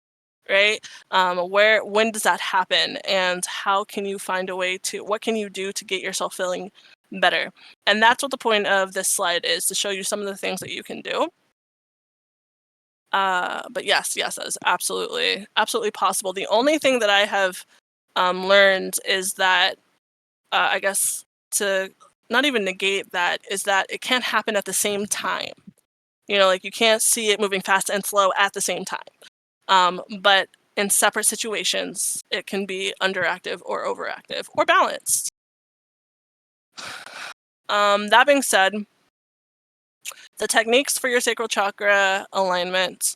right? When does that happen, and how can you find a way to, what can you do to get yourself feeling better? And that's what the point of this slide is, to show you some of the things that you can do. But yes, that is absolutely possible. The only thing that I have learned is that, I guess, to not even negate that, is that it can't happen at the same time. You know, like you can't see it moving fast and slow at the same time. But in separate situations, it can be underactive or overactive or balanced. That being said, the techniques for your sacral chakra alignment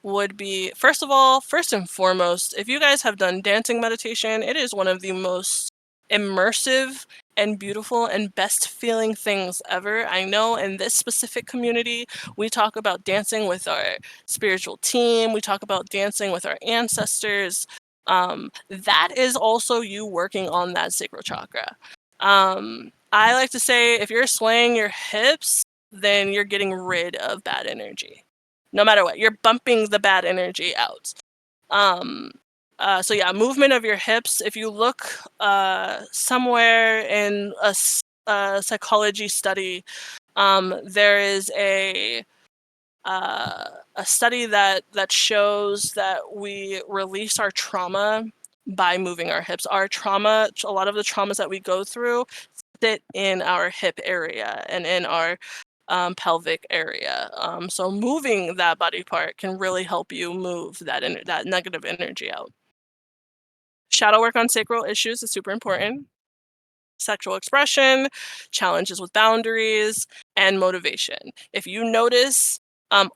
would be, first of all, first and foremost, if you guys have done dancing meditation, it is one of the most immersive and beautiful and best feeling things ever. I know in this specific community, we talk about dancing with our spiritual team, we talk about dancing with our ancestors. That is also you working on that sacral chakra. I like to say, if you're swaying your hips, then you're getting rid of bad energy. No matter what, you're bumping the bad energy out. Um, so yeah, movement of your hips. If you look somewhere in a psychology study, there is a study that shows that we release our trauma by moving our hips. Our trauma, a lot of the traumas that we go through, sit in our hip area and in our pelvic area. So moving that body part can really help you move that negative energy out. Shadow work on sacral issues is super important. Sexual expression, challenges with boundaries, and motivation. If you notice,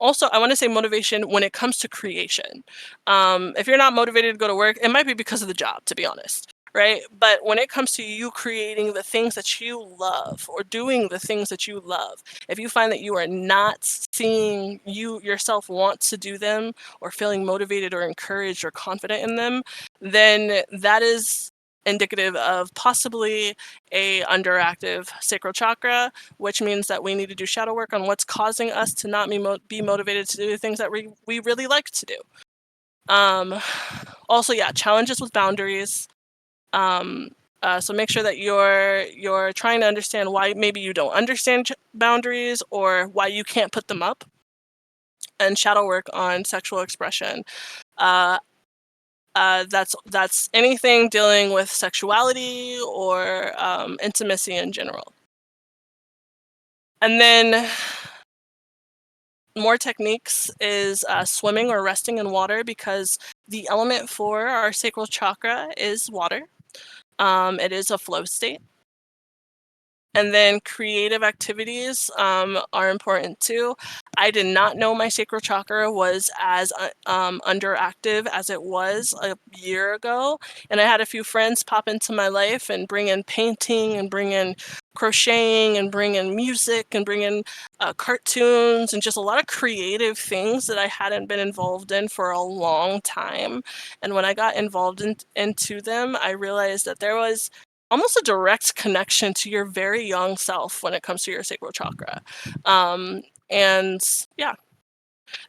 also, I want to say motivation when it comes to creation. If you're not motivated to go to work, it might be because of the job, to be honest, right? But when it comes to you creating the things that you love or doing the things that you love, if you find that you are not seeing you yourself want to do them or feeling motivated or encouraged or confident in them, then that is indicative of possibly a underactive sacral chakra, which means that we need to do shadow work on what's causing us to not be motivated to do the things that we really like to do. Also, yeah, challenges with boundaries. So make sure that you're trying to understand why maybe you don't understand boundaries or why you can't put them up, and shadow work on sexual expression. Uh, that's anything dealing with sexuality or intimacy in general. And then more techniques is swimming or resting in water, because the element for our sacral chakra is water. It is a flow state. And then creative activities are important too. I did not know my sacral chakra was as underactive as it was a year ago. And I had a few friends pop into my life and bring in painting and bring in crocheting and bring in music and bring in cartoons and just a lot of creative things that I hadn't been involved in for a long time. And when I got involved into them, I realized that there was almost a direct connection to your very young self when it comes to your sacral chakra. And yeah,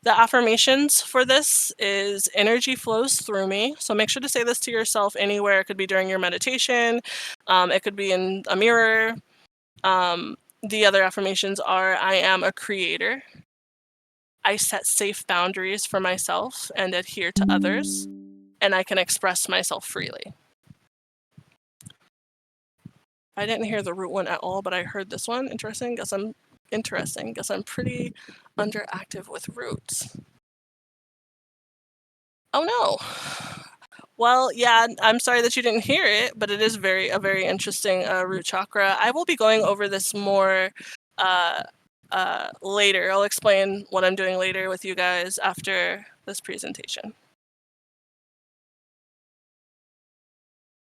the affirmations for this is energy flows through me. So make sure to say this to yourself anywhere. It could be during your meditation. It could be in a mirror. The other affirmations are I am a creator. I set safe boundaries for myself and adhere to others. And I can express myself freely. I didn't hear the root one at all, but I heard this one. Interesting. Guess I'm pretty underactive with roots. Oh no. Well, yeah, I'm sorry that you didn't hear it, but it is a very interesting root chakra. I will be going over this more uh, later. I'll explain what I'm doing later with you guys after this presentation.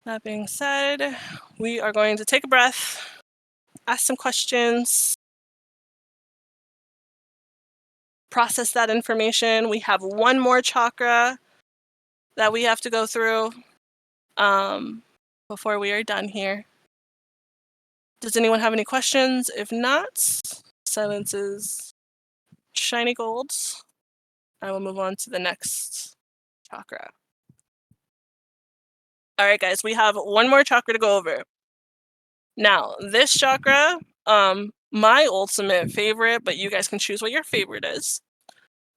That being said, we are going to take a breath, ask some questions, process that information. We have one more chakra that we have to go through before we are done here. Does anyone have any questions? If not, silence is shiny golds. I will move on to the next chakra. All right, guys, we have one more chakra to go over. Now, this chakra, my ultimate favorite, but you guys can choose what your favorite is.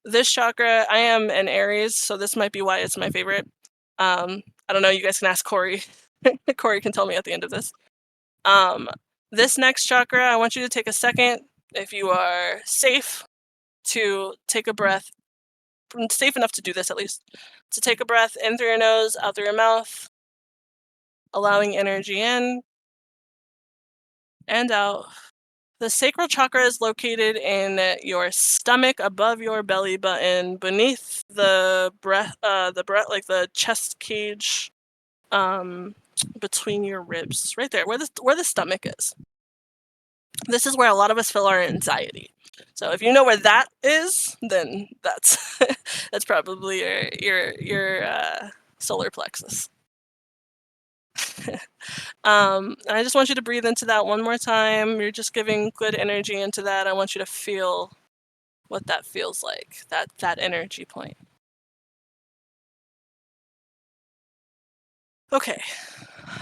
This chakra, I am an Aries, so this might be why it's my favorite. I don't know, you guys can ask Corey. Corey can tell me at the end of this. This next chakra, I want you to take a second, if you are safe, to take a breath, safe enough to do this at least, to take a breath in through your nose, out through your mouth, allowing energy in and out. The sacral chakra is located in your stomach, above your belly button, beneath the breath, like the chest cage, between your ribs, right there, where the stomach is. This is where a lot of us feel our anxiety. So if you know where that is, then that's that's probably your solar plexus. And I just want you to breathe into that one more time. You're just giving good energy into that. I want you to feel what that feels like, that energy point. Okay,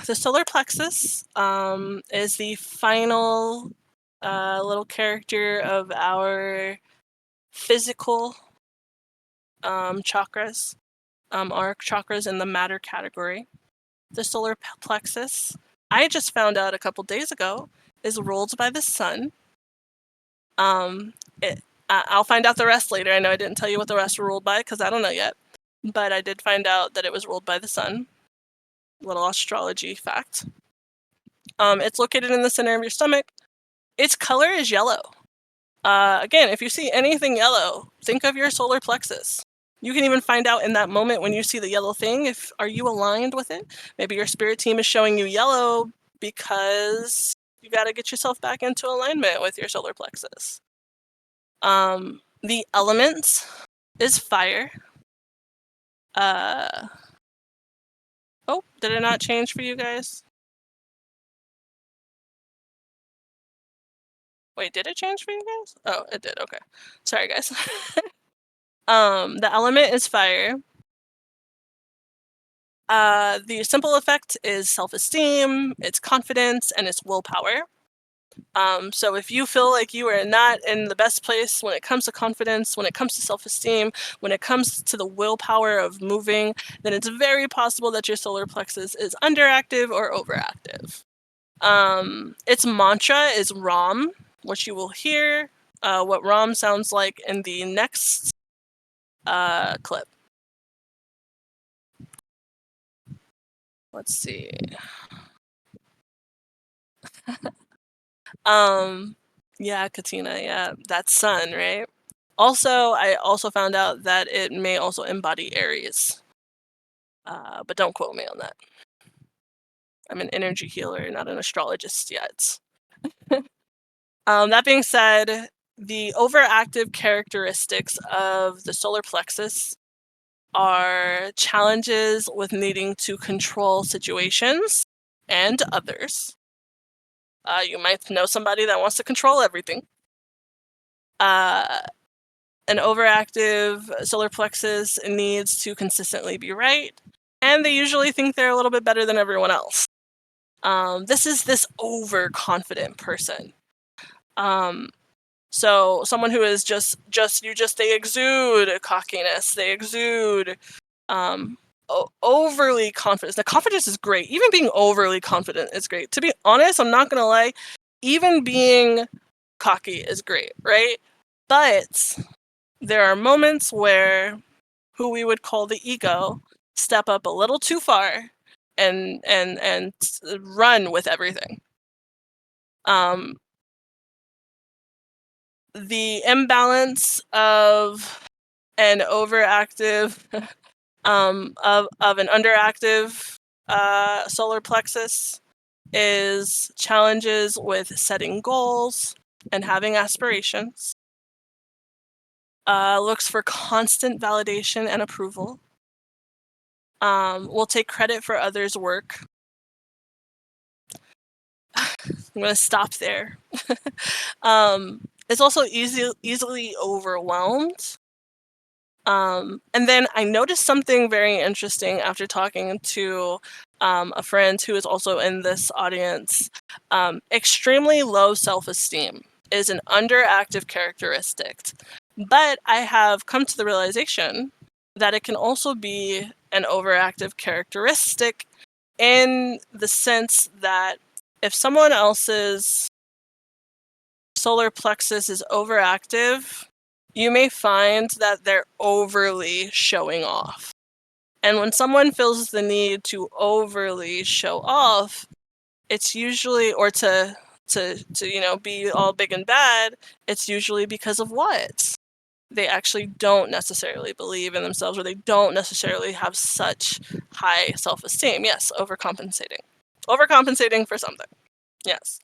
the solar plexus is the final little character of our physical chakras, our chakras in the matter category. The solar plexus, I just found out a couple days ago, is ruled by the sun. I'll find out the rest later. I know I didn't tell you what the rest were ruled by because I don't know yet. But I did find out that it was ruled by the sun. Little astrology fact. It's located in the center of your stomach. Its color is yellow. Again, if you see anything yellow, think of your solar plexus. You can even find out in that moment when you see the yellow thing, are you aligned with it? Maybe your spirit team is showing you yellow because you got to get yourself back into alignment with your solar plexus. The element is fire. Oh, did it not change for you guys? Wait, did it change for you guys? Oh, it did. Okay. Sorry, guys. The element is fire. The simple effect is self-esteem, it's confidence, and it's willpower. So if you feel like you are not in the best place when it comes to confidence, when it comes to self-esteem, when it comes to the willpower of moving, then it's very possible that your solar plexus is underactive or overactive. Its mantra is Ram, which you will hear what Ram sounds like in the next clip. Let's see. Yeah, Katina, yeah, that's sun, right? Also, I also found out that it may also embody Aries. But don't quote me on that. I'm an energy healer, not an astrologist yet. That being said, the overactive characteristics of the solar plexus are challenges with needing to control situations and others. You might know somebody that wants to control everything. An overactive solar plexus needs to consistently be right, and they usually think they're a little bit better than everyone else. This is this overconfident person. So someone who is they exude cockiness, they exude overly confident. The confidence is great. Even being overly confident is great. To be honest, I'm not gonna lie, even being cocky is great, right? But there are moments where who we would call the ego step up a little too far and run with everything. The imbalance of an overactive of an underactive solar plexus is challenges with setting goals and having aspirations. Looks for constant validation and approval. Will take credit for others' work. I'm going to stop there. It's also easily overwhelmed. And then I noticed something very interesting after talking to a friend who is also in this audience. Extremely low self-esteem is an underactive characteristic. But I have come to the realization that it can also be an overactive characteristic in the sense that if someone else's solar plexus is overactive, you may find that they're overly showing off. And when someone feels the need to overly show off, it's usually, or to be all big and bad, it's usually because of what? They actually don't necessarily believe in themselves, or they don't necessarily have such high self-esteem. Yes, overcompensating. Overcompensating for something. Yes.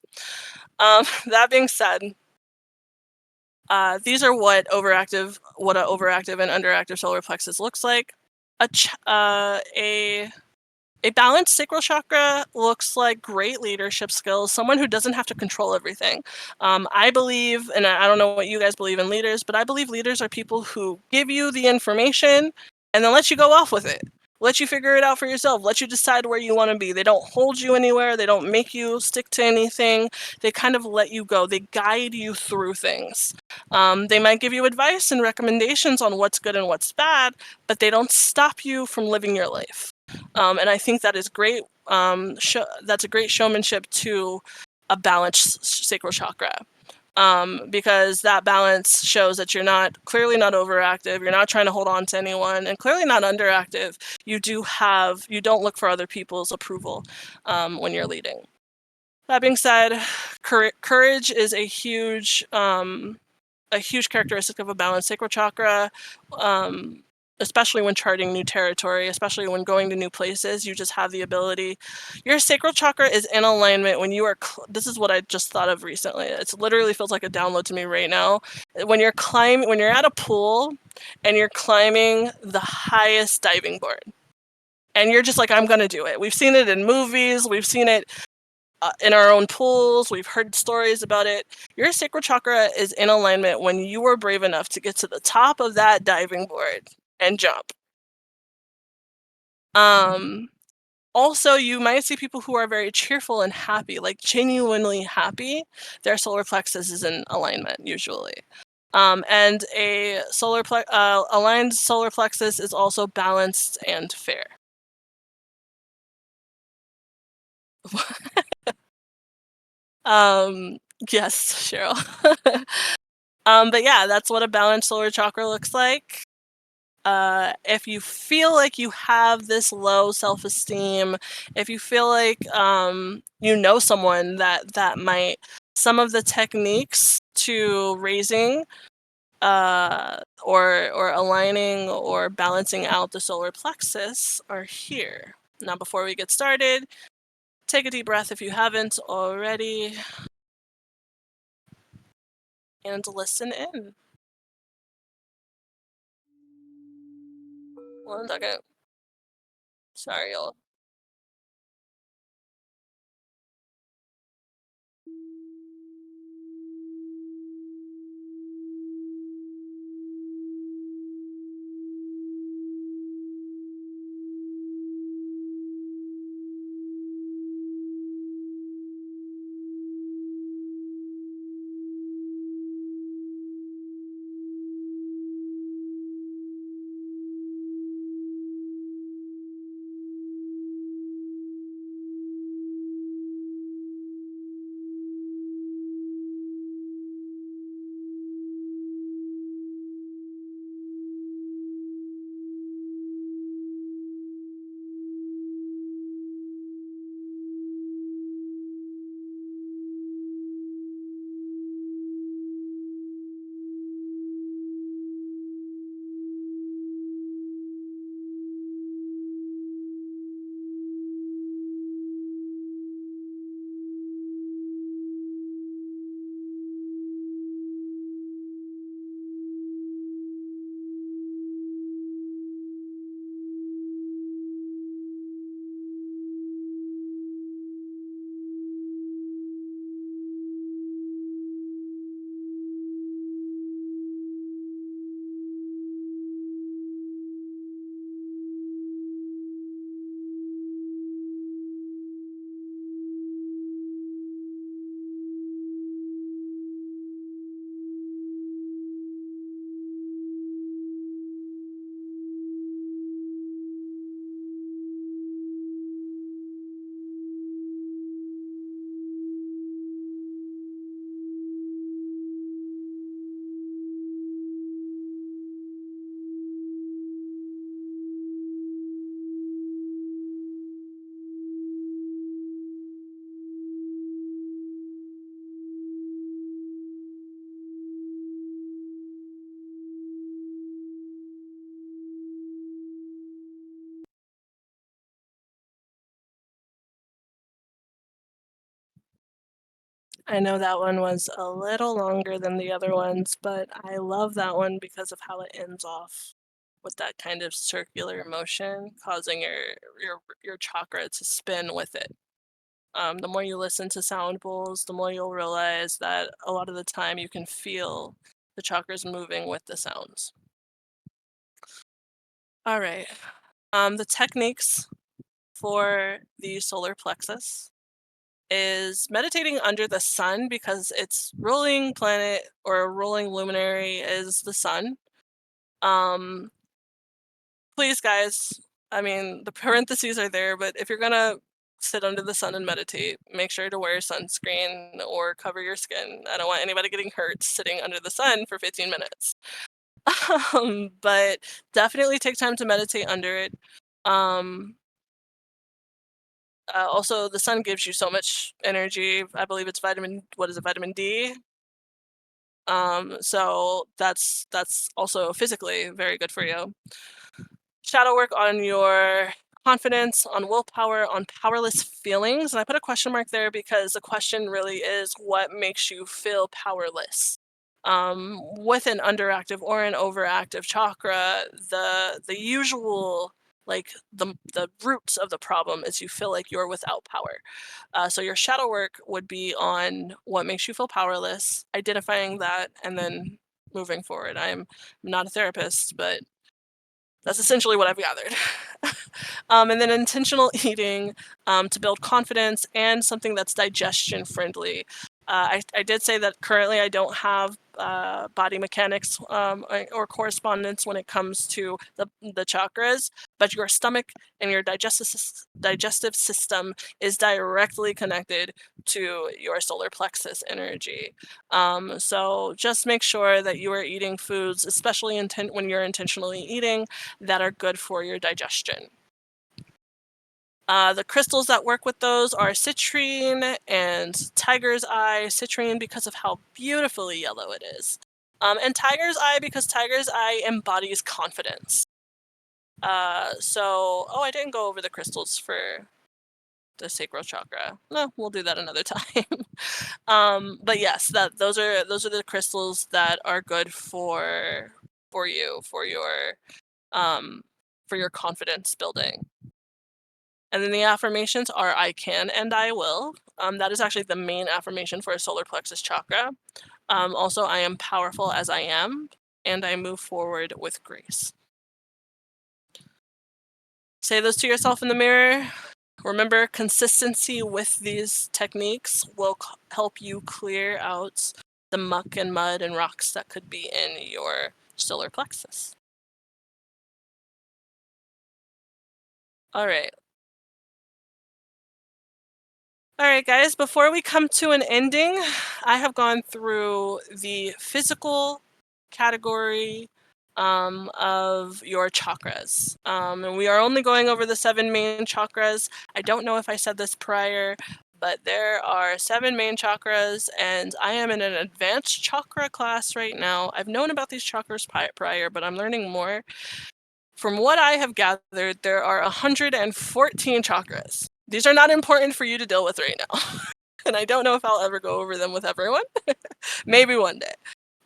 That being said, these are what an overactive and underactive solar plexus looks like. A balanced sacral chakra looks like great leadership skills, someone who doesn't have to control everything. I believe, and I don't know what you guys believe in leaders, but I believe leaders are people who give you the information and then let you go off with it. Let you figure it out for yourself. Let you decide where you want to be. They don't hold you anywhere. They don't make you stick to anything. They kind of let you go. They guide you through things. They might give you advice and recommendations on what's good and what's bad, but they don't stop you from living your life. And I think that is great. That's a great showmanship to a balanced sacral chakra. Because that balance shows that you're clearly not overactive, you're not trying to hold on to anyone, and clearly not underactive. You don't look for other people's approval when you're leading. That being said, courage is a huge characteristic of a balanced sacral chakra. Especially when charting new territory, especially when going to new places, you just have the ability. Your sacral chakra is in alignment when you are, this is what I just thought of recently. It literally feels like a download to me right now. When you're at a pool and you're climbing the highest diving board and you're just like, I'm going to do it. We've seen it in movies. We've seen it in our own pools. We've heard stories about it. Your sacral chakra is in alignment when you are brave enough to get to the top of that diving board and jump. Also, you might see people who are very cheerful and happy, like genuinely happy. Their solar plexus is in alignment usually. And a aligned solar plexus is also balanced and fair. Yes, Cheryl. But yeah, that's what a balanced solar chakra looks like. If you feel like you have this low self-esteem, if you feel like you know someone that might, some of the techniques to raising or aligning or balancing out the solar plexus are here. Now, before we get started, take a deep breath if you haven't already. and listen in. One second. Sorry, y'all. I know that one was a little longer than the other ones, but I love that one because of how it ends off with that kind of circular motion, causing your chakra to spin with it. The more you listen to sound bowls, the more you'll realize that a lot of the time you can feel the chakras moving with the sounds. All right. The techniques for the solar plexus is meditating under the sun because its ruling planet or ruling luminary is the sun. Um, Please, guys, I mean, the parentheses are there, but if you're gonna sit under the sun and meditate, make sure to wear sunscreen or cover your skin. I don't want anybody getting hurt sitting under the sun for 15 minutes. But definitely take time to meditate under it. Um, Also, the sun gives you so much energy. I believe it's what is it, vitamin D? So that's also physically very good for you. Shadow work on your confidence, on willpower, on powerless feelings. And I put a question mark there because the question really is what makes you feel powerless. With an underactive or an overactive chakra, the usual like the roots of the problem is you feel like you're without power. So your shadow work would be on what makes you feel powerless, identifying that, and then moving forward. I'm not a therapist, but that's essentially what I've gathered. And then intentional eating to build confidence and something that's digestion friendly. I did say that currently I don't have body mechanics or correspondence when it comes to the chakras, but your stomach and your digestive system is directly connected to your solar plexus energy. So just make sure that you are eating foods, especially when you're intentionally eating, that are good for your digestion. The crystals that work with those are citrine and tiger's eye. Citrine because of how beautifully yellow it is. And tiger's eye because tiger's eye embodies confidence. Oh, I didn't go over the crystals for the sacral chakra. No, we'll do that another time. But yes, those are the crystals that are good for you, for your confidence building. And then the affirmations are I can and I will. That is actually the main affirmation for a solar plexus chakra. Also, I am powerful as I am, and I move forward with grace. Say those to yourself in the mirror. Remember, consistency with these techniques will help you clear out the muck and mud and rocks that could be in your solar plexus. All right. All right, guys, before we come to an ending, I have gone through the physical category of your chakras. And we are only going over the 7 main chakras. I don't know if I said this prior, but there are 7 main chakras, and I am in an advanced chakra class right now. I've known about these chakras prior, but I'm learning more. From what I have gathered, there are 114 chakras. These are not important for you to deal with right now. And I don't know if I'll ever go over them with everyone. Maybe one day.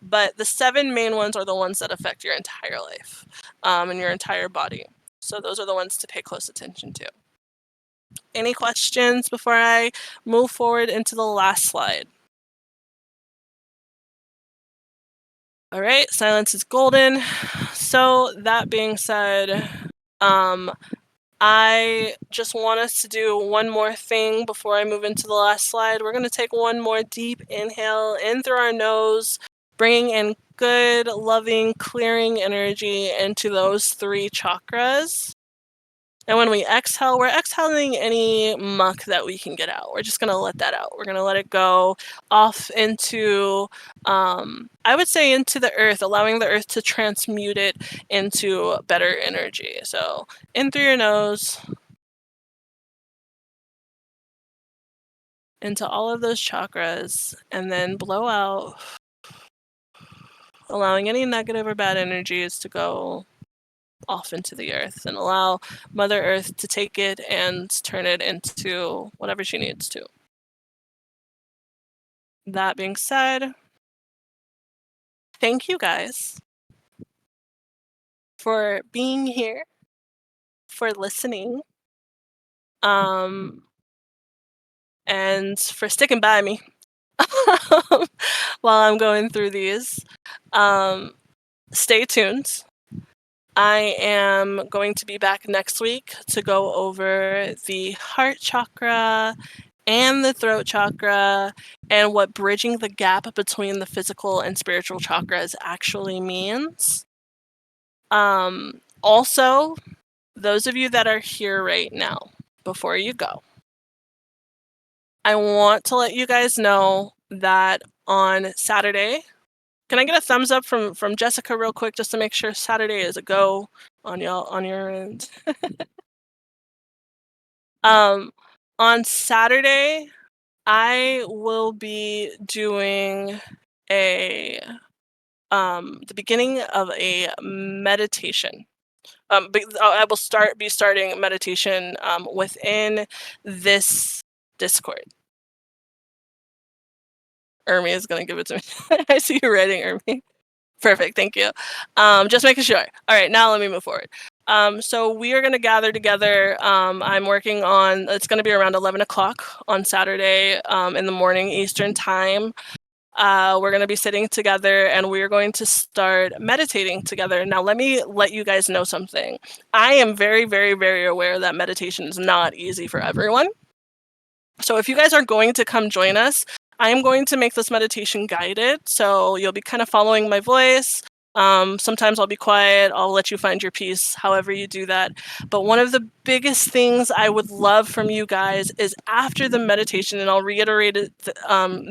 But the 7 main ones are the ones that affect your entire life and your entire body. So those are the ones to pay close attention to. Any questions before I move forward into the last slide? All right, silence is golden. So that being said, I just want us to do one more thing before I move into the last slide. We're going to take one more deep inhale in through our nose, bringing in good, loving, clearing energy into those 3 chakras. And when we exhale, we're exhaling any muck that we can get out. We're just going to let that out. We're going to let it go off into, I would say, into the earth, allowing the earth to transmute it into better energy. So in through your nose, into all of those chakras, and then blow out, allowing any negative or bad energies to go off into the earth, and allow Mother Earth to take it and turn it into whatever she needs to. That being said, thank you guys for being here, for listening, and for sticking by me while I'm going through these. Stay tuned. I am going to be back next week to go over the heart chakra and the throat chakra and what bridging the gap between the physical and spiritual chakras actually means. Also, those of you that are here right now, before you go, I want to let you guys know that on Saturday, can I get a thumbs up from Jessica real quick just to make sure Saturday is a go on your end? On Saturday, I will be doing a the beginning of a meditation. I will be starting meditation within this Discord. Ermi is going to give it to me. I see you writing, Ermi. Perfect, thank you. Just making sure. All right, now let me move forward. So we are going to gather together. I'm working on, it's going to be around 11 o'clock on Saturday in the morning Eastern time. We're going to be sitting together and we're going to start meditating together. Now, let me let you guys know something. I am very, very, very aware that meditation is not easy for everyone. So if you guys are going to come join us, I am going to make this meditation guided. So you'll be kind of following my voice. Sometimes I'll be quiet. I'll let you find your peace, however you do that. But one of the biggest things I would love from you guys is after the meditation, and I'll reiterate it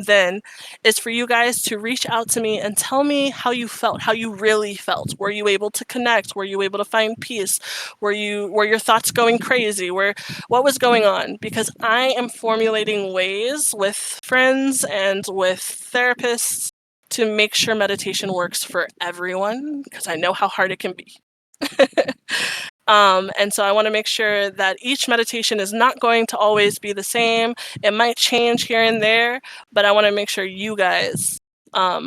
then, is for you guys to reach out to me and tell me how you felt, how you really felt. Were you able to connect? Were you able to find peace? Were your thoughts going crazy? What was going on? Because I am formulating ways with friends and with therapists to make sure meditation works for everyone, because I know how hard it can be. And so I want to make sure that each meditation is not going to always be the same. It might change here and there, but I want to make sure you guys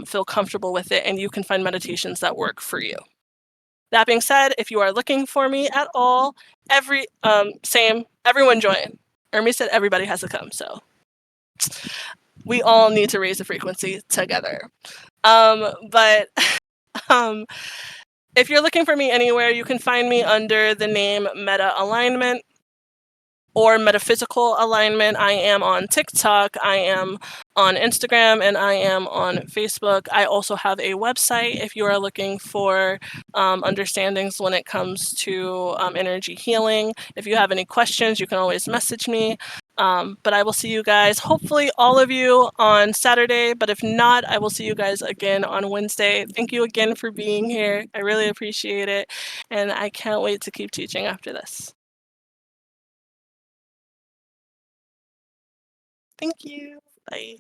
feel comfortable with it and you can find meditations that work for you. That being said, if you are looking for me at all, everyone join. Ermi said everybody has to come, so we all need to raise the frequency together. But um, if you're looking for me anywhere, you can find me under the name Meta Alignment or Metaphysical Alignment. I am on TikTok, I am on Instagram, and I am on Facebook. I also have a website if you are looking for understandings when it comes to energy healing. If you have any questions, you can always message me. But I will see you guys, hopefully all of you, on Saturday. But if not, I will see you guys again on Wednesday. Thank you again for being here. I really appreciate it. And I can't wait to keep teaching after this. Thank you. Bye.